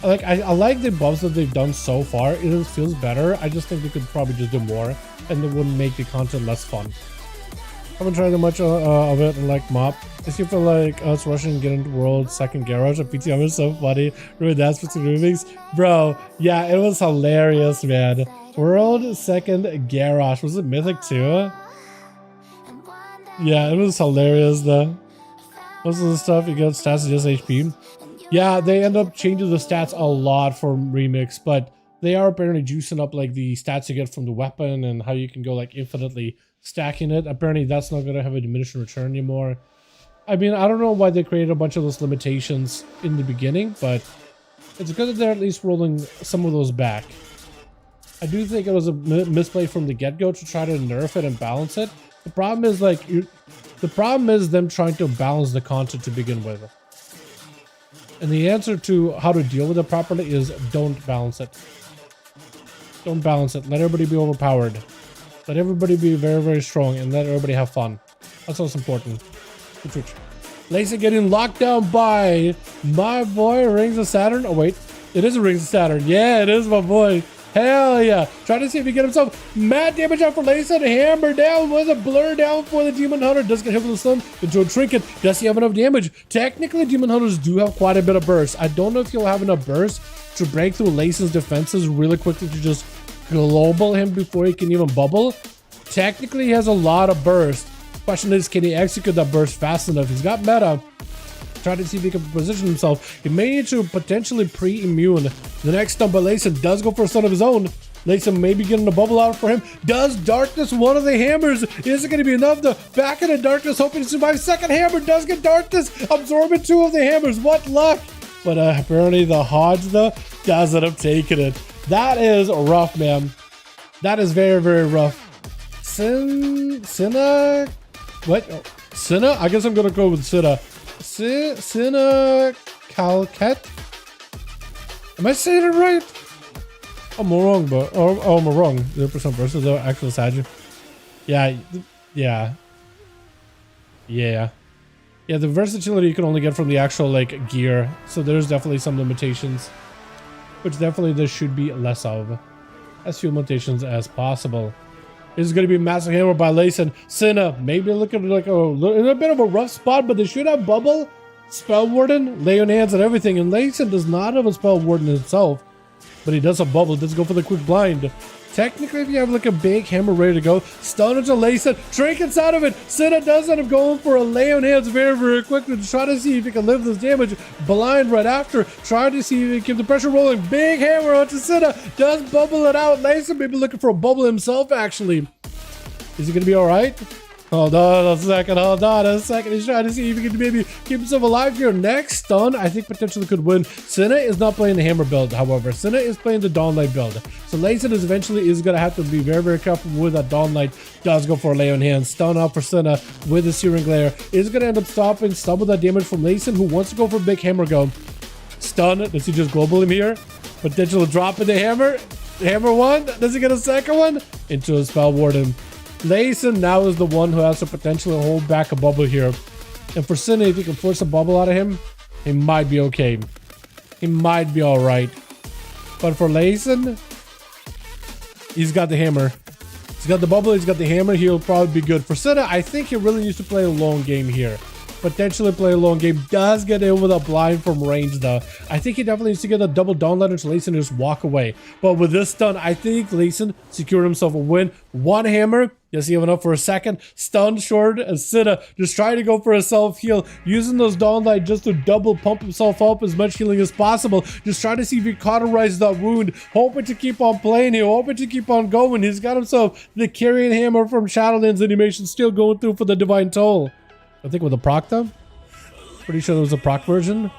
S3: I like the buffs that they've done so far. It just feels better. I just think they could probably just do more, and it wouldn't make the content less fun. I haven't tried much of it like Mop. I see feel like us rushing and get into World's second garage at PTM was so funny. Remember that specific remix? Bro, yeah, it was hilarious, man. World second garage. Was it Mythic too? Yeah, it was hilarious though. Most of the stuff you get stats is just HP. Yeah, they end up changing the stats a lot for Remix, but they are apparently juicing up like the stats you get from the weapon and how you can go like infinitely stacking it. Apparently that's not going to have a diminishing return anymore. I mean, I don't know why they created a bunch of those limitations in the beginning, but it's good that they're at least rolling some of those back. I do think it was a misplay from the get-go to try to nerf it and balance it, The problem is like the problem is them trying to balance the content to begin with. And the answer to how to deal with it properly is don't balance it. Don't balance it. Let everybody be overpowered. Let everybody be very, very strong and let everybody have fun. That's what's important. Lacey getting locked down by my boy Rings of Saturn. Oh wait, it is a Rings of Saturn. Yeah, it is my boy. Hell yeah. Trying to see if he get himself mad damage out for Lacey. Hammer down with a blur down for the Demon Hunter. Does get hit with the stun into a trinket. Does he have enough damage? Technically, Demon Hunters do have quite a bit of burst. I don't know if he'll have enough burst to break through Lacey's defenses really quickly to just global him before he can even bubble. Technically, he has a lot of burst. Question is, can he execute that burst fast enough? He's got meta. Try to see if he can position himself. He may need to potentially pre-immune. The next stun by Layson does go for a stun of his own. Layson may be getting a bubble out for him. Does darkness one of the hammers? Is it going to be enough to back into darkness, hoping to survive? Second hammer does get darkness, absorbing 2 of the hammers. What luck! But apparently the Hodge though does end up taking it. That is rough, man. That is very, very rough. Cinna? What? Oh, Cinna? I guess I'm gonna go with Cinna. Cinna Calquette? Am I saying it right? I'm wrong, but oh, I'm wrong. 0% versus the actual Saju. Yeah. Yeah, the versatility you can only get from the actual like gear. So there's definitely some limitations, which definitely there should be less of. As few limitations as possible. This is going to be a massive hammer by Layson. Cinna, maybe looking like in a bit of a rough spot, but they should have bubble, spell warden, lay on hands and everything. And Layson does not have a spell warden itself, but he does have bubble. Does go for the quick blind. Technically, if you have like a big hammer ready to go, stun into Layson, trinkets out of it. Cinna does end up going for a lay on hands very, very quickly to try to see if he can live this damage. Blind right after, trying to see if he can keep the pressure rolling. Big hammer onto Cinna, does bubble it out. Layson maybe looking for a bubble himself, actually. Is he going to be all right? Hold on a second, hold on a second. He's trying to see if he can maybe keep himself alive here. Next stun, I think potentially could win. Cinna is not playing the hammer build, however. Cinna is playing the Dawnlight build. So Layson is eventually going to have to be very, very careful with that Dawnlight. Does go for a lay on hand. Stun out for Cinna with the Searing Glare. Is going to end up stopping some of that damage from Layson, who wants to go for a big hammer go. Stun. Does he just global him here? Potential drop in the hammer. Hammer one. Does he get a second one? Into a Spell Warden. Layson now is the one who has to potentially hold back a bubble here. And for Cinna, if you can force a bubble out of him, he might be okay. He might be alright. But for Layson, he's got the hammer. He's got the bubble, he's got the hammer, he'll probably be good. For Cinna, I think he really needs to play a long game here. Potentially play a long game. Does get in with a blind from range though. I think he definitely needs to get a double downlight into Layson and just walk away. But with this stun, I think Layson secured himself a win. One hammer. Yes, he have enough for a second. Stun short as Cinna just trying to go for a self-heal. Using those downlight just to double pump himself up as much healing as possible. Just trying to see if he cauterizes that wound. Hoping to keep on playing here. Hoping to keep on going. He's got himself the carrying hammer from Shadowlands animation still going through for the Divine Toll. I think with a proc though. Pretty sure there was a proc version.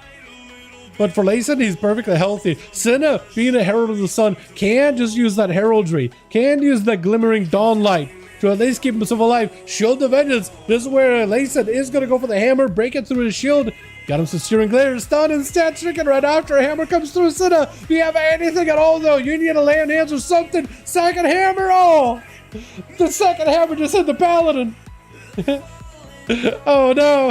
S3: But for Layson, he's perfectly healthy. Cinna, being a Herald of the Sun, can just use that heraldry. Can use that glimmering dawnlight to at least keep himself alive. Shield of Vengeance. This is where Layson is going to go for the hammer. Break it through his shield. Got him some Searing Glare. Stun instead. Chicken right after. A hammer comes through Cinna. Do you have anything at all though? You need to lay on hands or something. Second hammer. Oh! The second hammer just hit the Paladin. Oh no.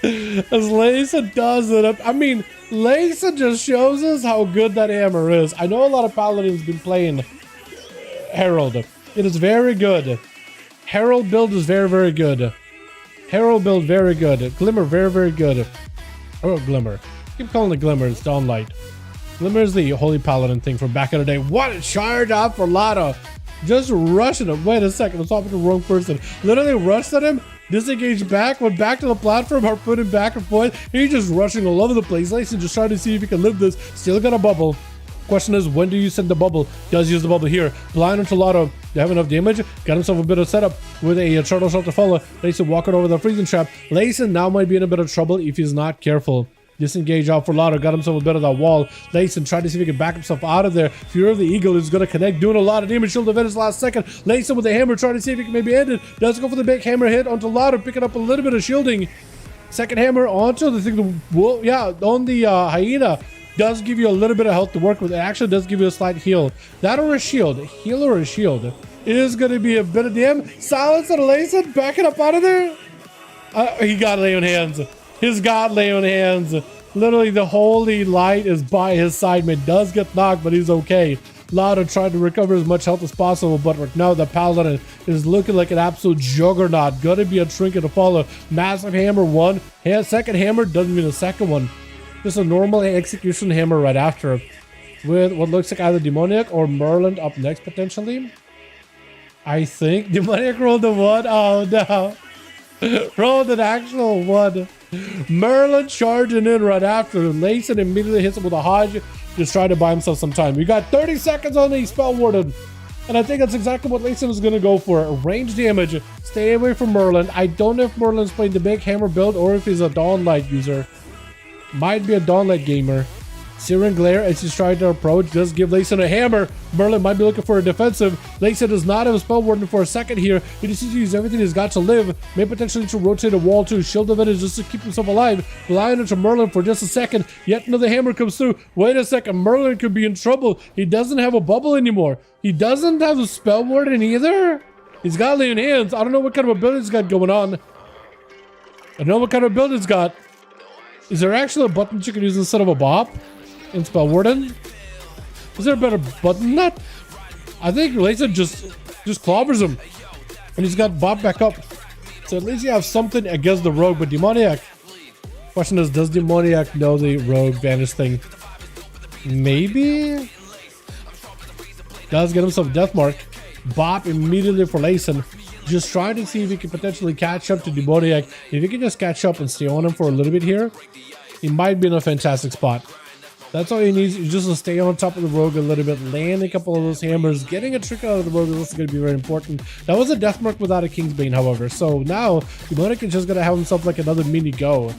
S3: As Layson does it. I mean, Layson just shows us how good that hammer is. I know a lot of Paladins been playing Herald. It is very good. Herald build is very, very good. Herald build very good. Glimmer very, very good. Oh, Glimmer. Keep calling it Glimmer. It's Dawnlight. Glimmer is the Holy Paladin thing from back in the day. What a charge up for Lotto. Just rushing him. Wait a second. I'm talking to the wrong person. Literally rushed at him. Disengaged back. Went back to the platform. Harpooned back and forth. He's just rushing all over the place. Layson just trying to see if he can live this. Still got a bubble. Question is, when do you send the bubble? Does use the bubble here. Blind into Lotto. You have enough damage. Got himself a bit of setup with a turtle shot to follow. Layson walking over the freezing trap. Layson now might be in a bit of trouble if he's not careful. Disengage out for Lotto. Got himself a bit of that wall. Layson tried to see if he can back himself out of there. Fury of the Eagle is going to connect, doing a lot of damage. Shield of Venus last second. Layson with the hammer trying to see if he can maybe end it. Does go for the big hammer hit onto Lotto, picking up a little bit of shielding. Second hammer onto the thing. Yeah, on the hyena. Does give you a little bit of health to work with. It actually does give you a slight heal. That or a shield. Heal or a shield. It is going to be a bit of damage. Silence and Layson backing up out of there. He got lay on hands. He's got lay on hands. Literally, the holy light is by his side. Man does get knocked, but he's okay. Lotto tried to recover as much health as possible, but right now the Paladin is looking like an absolute juggernaut. Gonna be a trinket to follow. Massive hammer one. Second hammer doesn't mean the second one. Just a normal execution hammer right after. With what looks like either Demoniac or Merlin up next potentially. I think Demoniac rolled a 1. Oh no. Rolled an actual 1. Merlin charging in right after. Layson immediately hits him with a Hodge. Just trying to buy himself some time. We got 30 seconds on the Spell Warden. And I think that's exactly what Layson is going to go for. Range damage. Stay away from Merlin. I don't know if Merlin's playing the big hammer build or if he's a Dawnlight user. Might be a Dawnlight gamer. Searing Glare as he's trying to approach does give Layson a hammer. Merlin might be looking for a defensive. Layson does not have a Spell Warden for a second here. He just needs to use everything he's got to live. May potentially need to rotate a wall too. Shield of it is just to keep himself alive. Blind into Merlin for just a second. Yet another hammer comes through. Wait a second. Merlin could be in trouble. He doesn't have a bubble anymore. He doesn't have a Spell Warden either. He's got lay on hands. I don't know what kind of ability he's got going on. I don't know what kind of build he's got. Is there actually a button that you can use instead of a bop? In Spell Warden? Is there a better button than that? I think Layson just clobbers him. And he's got Bop back up. So at least you have something against the Rogue, but Demoniac. Question is, does Demoniac know the Rogue Vanish thing? Maybe? Does get himself Death Mark. Bop immediately for Layson. Just trying to see if he can potentially catch up to Demoniac. If he can just catch up and stay on him for a little bit here, he might be in a fantastic spot. That's all he needs, is just to stay on top of the Rogue a little bit, land a couple of those hammers. Getting a trick out of the Rogue is also going to be very important. That was a Death Mark without a Kingsbane, however. So now, Demonic is just going to have himself like another mini go.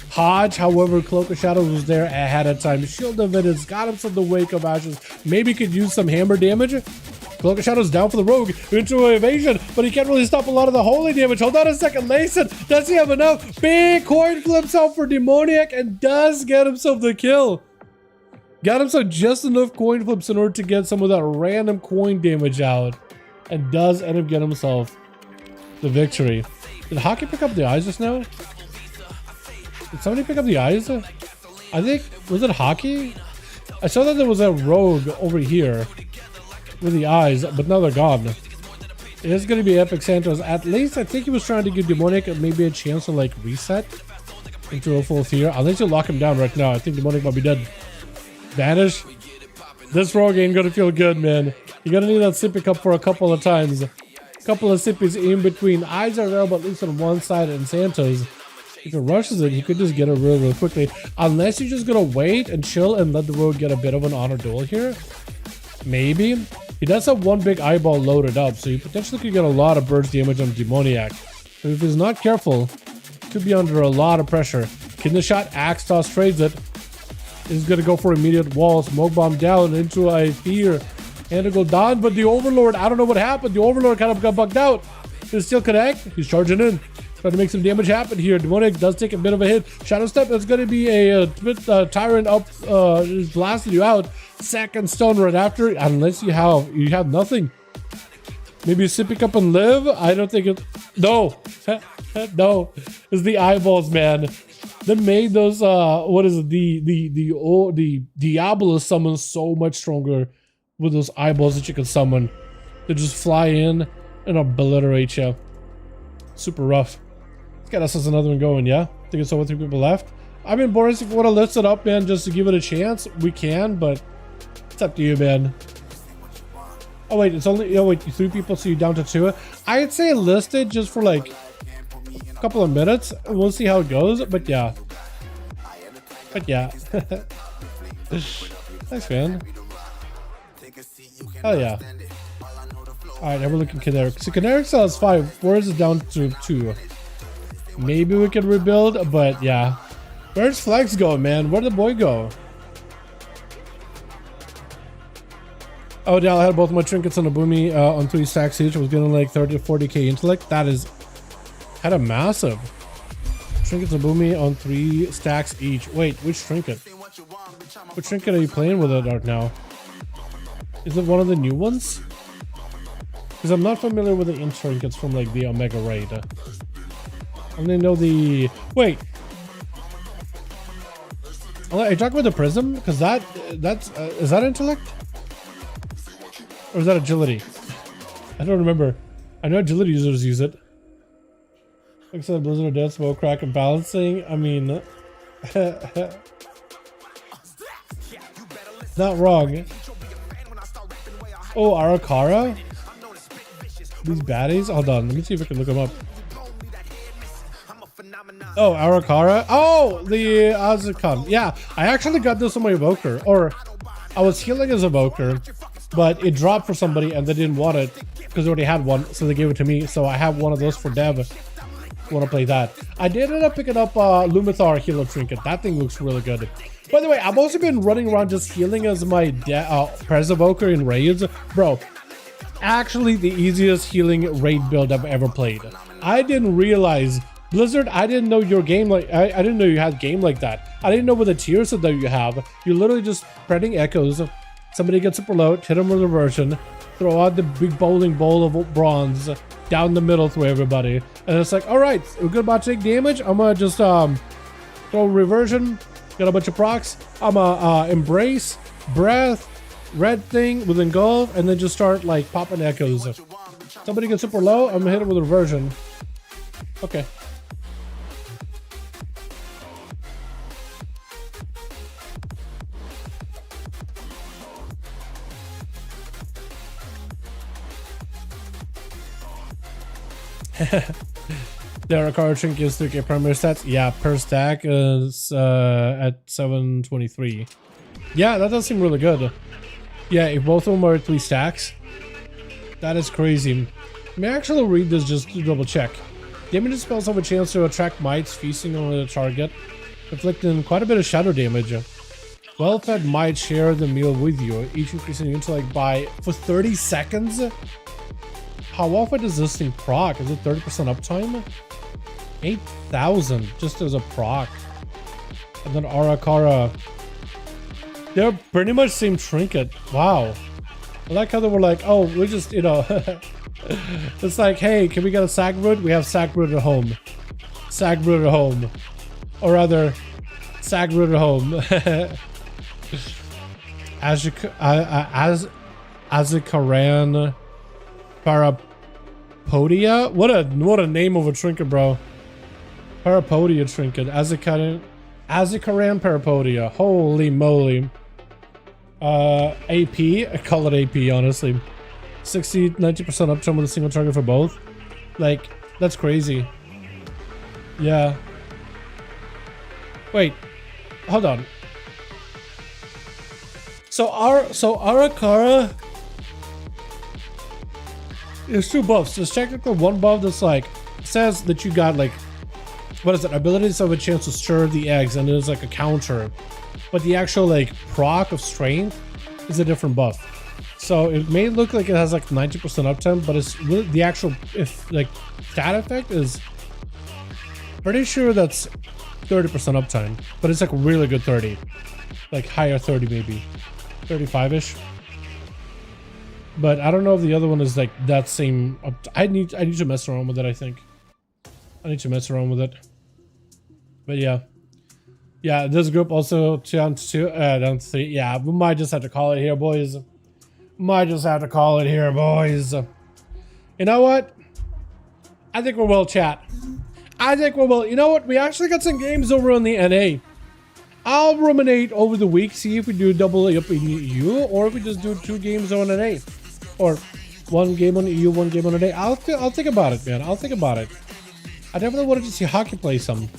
S3: Hodge, however, Cloak of Shadows was there ahead of time. Shield of Venus got himself the Wake of Ashes. Maybe could use some hammer damage. Cloak of Shadows down for the Rogue into an evasion, but he can't really stop a lot of the holy damage. Hold on a second, Layson, does he have enough? Big coin flips out for Demoniac and does get himself the kill. Got himself just enough coin flips in order to get some of that random coin damage out. And does end up getting himself the victory. Did Hockey pick up the eyes just now? Did somebody pick up the eyes? I think, was it Hockey? I saw that there was a Rogue over here with the eyes, but now they're gone. It is going to be Epic Santos. At least I think he was trying to give Demonic maybe a chance to like reset into a full fear. Unless you lock him down right now, I think Demonic might be dead. Vanish. This Rogue ain't gonna feel good, man. You're gonna need that sippy cup for a couple of times. A couple of sippies in between. Eyes are available at least on one side, and Santos, if he rushes it, he could just get it real quickly. Unless you're just gonna wait and chill and let the Rogue get a bit of an honor duel here. Maybe. He does have one big eyeball loaded up, so you potentially could get a lot of burst damage on Demoniac. But if he's not careful, he could be under a lot of pressure. Kidney Shot, Axe Toss trades it. Is going to go for immediate wall. Smoke Bomb down into a fear. And to go down, but the Overlord, I don't know what happened. The Overlord kind of got bugged out. Does still connect? He's charging in. Trying to make some damage happen here. Demonic does take a bit of a hit. Shadow Step, that's going to be a bit Tyrant up, just blasting you out. Second stone right after, unless you have nothing. Maybe Sippy Cup and live? I don't think it. No. No. It's the eyeballs, man. That made those what is it, the Diablo summon so much stronger with those eyeballs that you can summon. They just fly in and obliterate you. Super rough. Let's get us another one going, yeah? I think it's only 3 people left. I mean, Boris, if you want to lift it up, man, just to give it a chance, we can, but it's up to you, man. Oh wait, it's only 3 people, so you're down to 2. I'd say list it just for like a couple of minutes. We'll see how it goes, but yeah. Thanks, man. Oh yeah. Alright, now we're looking Caneric. So Caneric still has 5. Boris is down to 2. Maybe we can rebuild, but yeah. Where's Flex going, man? Where'd the boy go? Oh, yeah, I had both my trinkets on a boomy on 3 stacks each. I was getting like 30 to 40k intellect. That is kind of massive. Trinkets and boomy on 3 stacks each. Wait, which trinket? Which trinket are you playing with it right now? Is it one of the new ones? Because I'm not familiar with the int trinkets from like the Omega raid. I only know the... Wait. Are you talking about the prism? Because that's is that intellect? Or is that agility? I don't remember. I know agility users use it. Like I said, Blizzard of Death, Smoke, Crack, and Balancing. I mean... not wrong. Oh, Arakara? These baddies? Hold on, let me see if I can look them up. Oh, Arakara. Oh, the Azukon. Yeah, I actually got this on my evoker. Or, I was healing as evoker, but it dropped for somebody and they didn't want it because they already had one, so they gave it to me. So I have one of those for dev. Want to play that? I did end up picking up Lumathar healer trinket. That thing looks really good. By the way, I've also been running around just healing as my Prez evoker in raids. Bro, actually the easiest healing raid build I've ever played. I didn't realize... Blizzard, I didn't know your game like... I didn't know you had game like that. I didn't know what the tiers that you have. You're literally just spreading echoes. Somebody gets super low, hit them with reversion, throw out the big bowling ball of bronze down the middle through everybody. And it's like, alright, we're good about to take damage. I'm gonna just throw reversion, get a bunch of procs. I'm gonna embrace, breath, red thing with engulf, and then just start like popping echoes. Somebody gets super low, I'm gonna hit it with reversion. Okay. There are card trinkets to get primary stats. Yeah, per stack is at 723. Yeah, that does seem really good. Yeah, if both of them are 3 stacks, that is crazy. May I actually read this just to double check. Damage spells have a chance to attract mites feasting on the target, inflicting quite a bit of shadow damage. Well-fed mites share the meal with you, each increasing your intellect by for 30 seconds. How often does this thing proc? Is it 30% uptime? 8,000 just as a proc. And then Arakara. They're pretty much same trinket. Wow. I like how they were like, oh, we just, you know, it's like, hey, can we get a Sagbrood? We have Sagbrood at home. Sagbrood at home. Or rather, Sagbrood at home. Azikaran Parapodia? What a name of a trinket, bro. Parapodia trinket. Azikaran Parapodia. Holy moly. AP, I call it AP honestly. 60-90% uptime with a single target for both. Like, that's crazy. Yeah. Wait, hold on. So Arakara, there's 2 buffs. There's technically one buff that's like says that you got like, what is it? Abilities have a chance to stir the eggs, and there's like a counter. But the actual like proc of strength is a different buff. So it may look like it has like 90% uptime, but it's really the actual stat effect is pretty sure that's 30% uptime, but it's like really good 30, like higher 30 maybe, 35ish. But I don't know if the other one is like that same. I need to mess around with it. I think I need to mess around with it. But yeah. Yeah, this group also down to 3. Yeah, we might just have to call it here, boys. Might just have to call it here, boys. You know what? I think we're well, chat. I think we're well. You know what? We actually got some games over on the NA. I'll ruminate over the week, see if we do double up in EU, or if we just do 2 games on NA, or 1 game on EU, 1 game on NA. I'll think about it, man. I'll think about it. I definitely wanted to see hockey play some.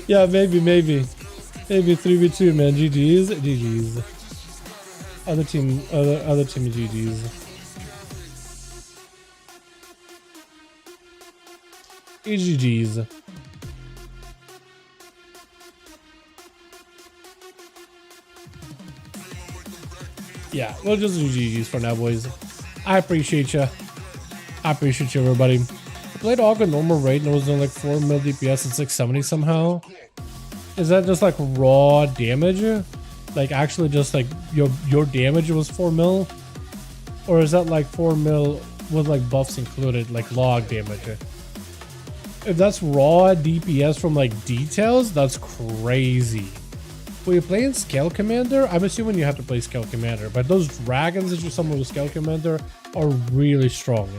S3: Yeah, maybe 3v2, man. GG's. Other team GG's. GG's. Yeah, we'll just do GG's for now, boys. I appreciate you. I appreciate you, everybody. I played Aug at normal rate and it was on like 4 mil DPS at 670 somehow. Is that just like raw damage? Like actually just like your damage was 4 mil? Or is that like 4 mil with like buffs included, like log damage? If that's raw DPS from like details, that's crazy. When you're playing Scale Commander, I'm assuming you have to play Scale Commander, but those dragons that you summon with Scale Commander are really strong.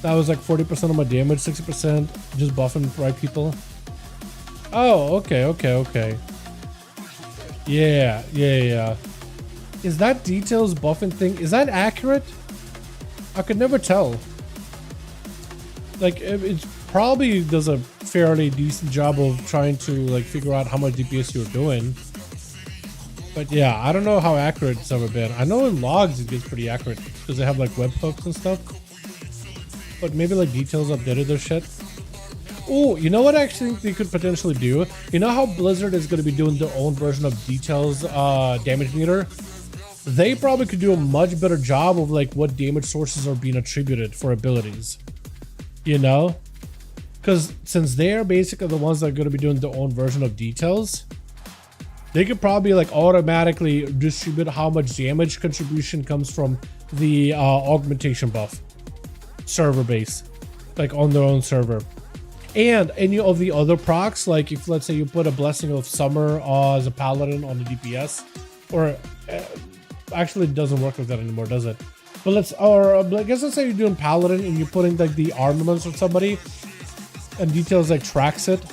S3: That was like 40% of my damage, 60% just buffing right people. Oh, okay. Yeah. Is that details buffing thing, is that accurate? I could never tell. Like, it's probably does a fairly decent job of trying to like figure out how much DPS you're doing. But yeah, I don't know how accurate it's ever been. I know in logs it gets pretty accurate because they have like webhooks and stuff. But maybe like details updated their shit. Oh, you know what I actually think they could potentially do? You know how Blizzard is going to be doing their own version of details damage meter? They probably could do a much better job of like what damage sources are being attributed for abilities. You know? Because since they're basically the ones that are going to be doing their own version of details, they could probably like automatically distribute how much damage contribution comes from the augmentation buff server base, like on their own server. And any of the other procs, like if let's say you put a Blessing of Summer as a paladin on the DPS, or actually it doesn't work with that anymore, does it? But I guess let's say you're doing paladin and you're putting like the armaments on somebody, and details like tracks it,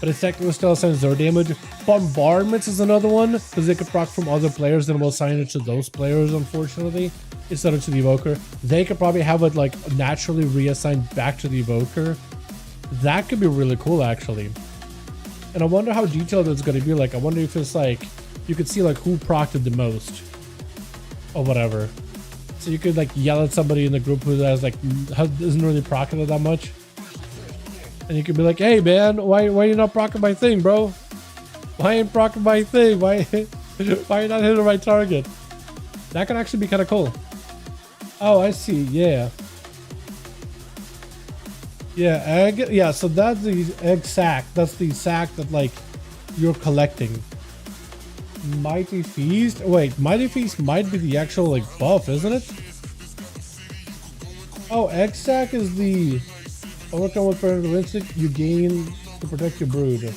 S3: but it technically still assigns their damage. Bombardments is another one because they could proc from other players, then we'll assign it to those players, unfortunately, instead of to the evoker. They could probably have it like naturally reassigned back to the evoker. That could be really cool, actually. And I wonder how detailed it's going to be. Like, I wonder if it's like you could see like who procced it the most or whatever. So you could like yell at somebody in the group who has like isn't really proccing it that much. And you could be like, hey man, why you not procking my thing, bro? Why ain't procking my thing? Why you not hitting my target? That could actually be kind of cool. Oh, I see. Yeah. Yeah, egg. Yeah, so that's the egg sack. That's the sack that like you're collecting. Mighty Feast. Wait, Mighty Feast might be the actual like buff, isn't it? Oh, egg sack is the overcome with parental instinct you gain to protect your brood.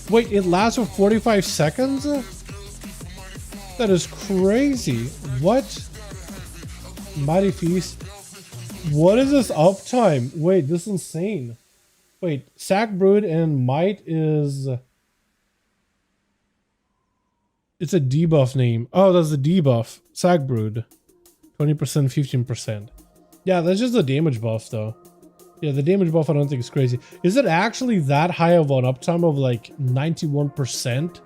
S3: Wait, it lasts for 45 seconds? That is crazy. What? Mighty Feast. What is this uptime? Wait, this is insane. Wait, Sack Brood and Might is... It's a debuff name. Oh, that's the debuff. Sack Brood. 20%, 15%. Yeah, that's just the damage buff though. Yeah, the damage buff I don't think is crazy. Is it actually that high of an uptime of like 91%?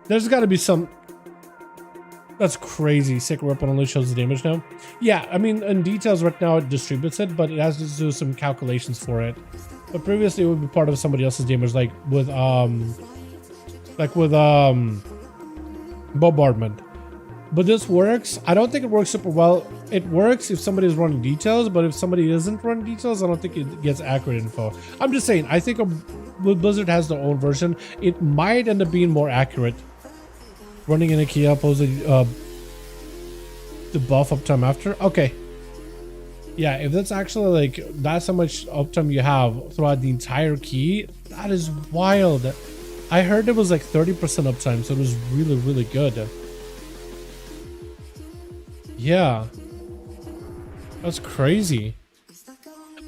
S3: There's got to be some... That's crazy. Sacred Weapon only shows the damage now. Yeah, I mean, in details right now it distributes it, but it has to do some calculations for it. But previously it would be part of somebody else's damage, like with bombardment. But this works. I don't think it works super well. It works if somebody is running details, but if somebody isn't running details, I don't think it gets accurate info. I'm just saying, I think Blizzard has their own version. It might end up being more accurate. Running in a key opposing the buff uptime after. Okay. Yeah, if that's actually like that's how much uptime you have throughout the entire key, that is wild. I heard it was like 30% uptime, so it was really, really good. Yeah. That's crazy.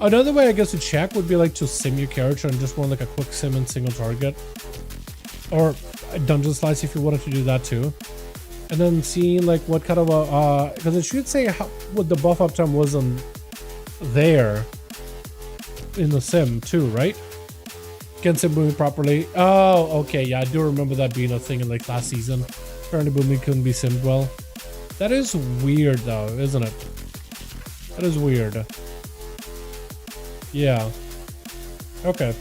S3: Another way I guess to check would be like to sim your character and just run like a quick sim and single target. Or a dungeon slice if you wanted to do that too. And then seeing like what kind of a because it should say what the buff uptime was on there in the sim too, right? Can sim booming properly? Oh, okay, yeah, I do remember that being a thing in like last season. Apparently booming couldn't be simmed well. That is weird though, isn't it? That is weird. Yeah. Okay.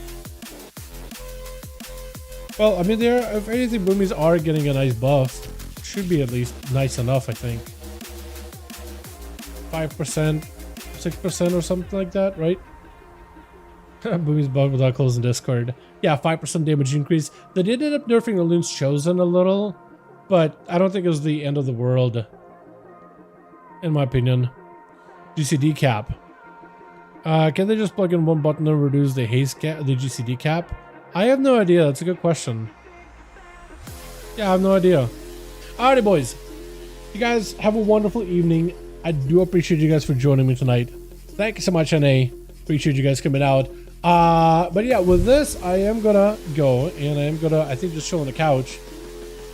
S3: Well, I mean, if anything, boomies are getting a nice buff. Should be at least nice enough, I think. 5%, 6% or something like that, right? Boomies buff without closing Discord. Yeah, 5% damage increase. They did end up nerfing the Loon's Chosen a little, but I don't think it was the end of the world, in my opinion. GCD cap. Can they just plug in one button and reduce the haste cap, the GCD cap? I have no idea. That's a good question. Yeah, I have no idea. Alrighty, boys. You guys have a wonderful evening. I do appreciate you guys for joining me tonight. Thank you so much, NA. Appreciate you guys coming out. But yeah, with this, I am gonna go and I am gonna, I think, just chill on the couch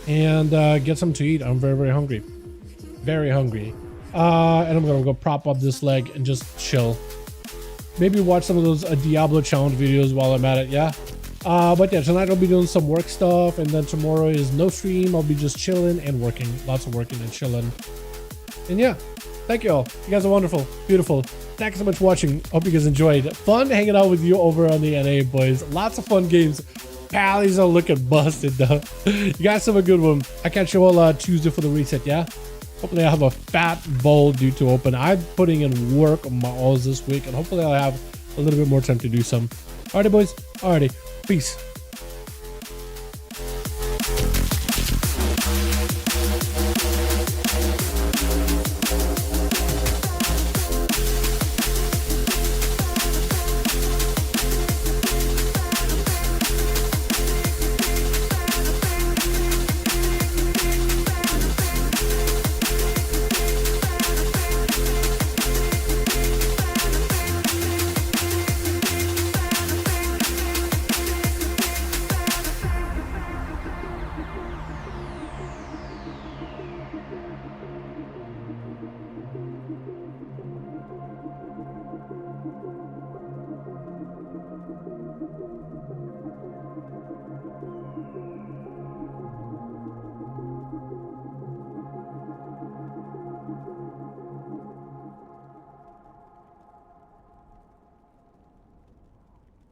S3: and get something to eat. I'm very, very hungry. Very hungry. And I'm gonna go prop up this leg and just chill. Maybe watch some of those Diablo challenge videos while I'm at it, yeah? But yeah, tonight I'll be doing some work stuff, and then tomorrow is no stream. I'll be just chilling and working. Lots of working and chilling. And yeah, thank you all. You guys are wonderful, beautiful. Thanks so much for watching. Hope you guys enjoyed. Fun hanging out with you over on the NA, boys. Lots of fun games. Pallies are looking busted, though. You guys have a good one. I'll catch you all Tuesday for the reset, yeah? Hopefully I'll have a fat bowl due to open. I'm putting in work on my alls this week, and hopefully I'll have a little bit more time to do some. Alrighty, boys. Alrighty. Peace.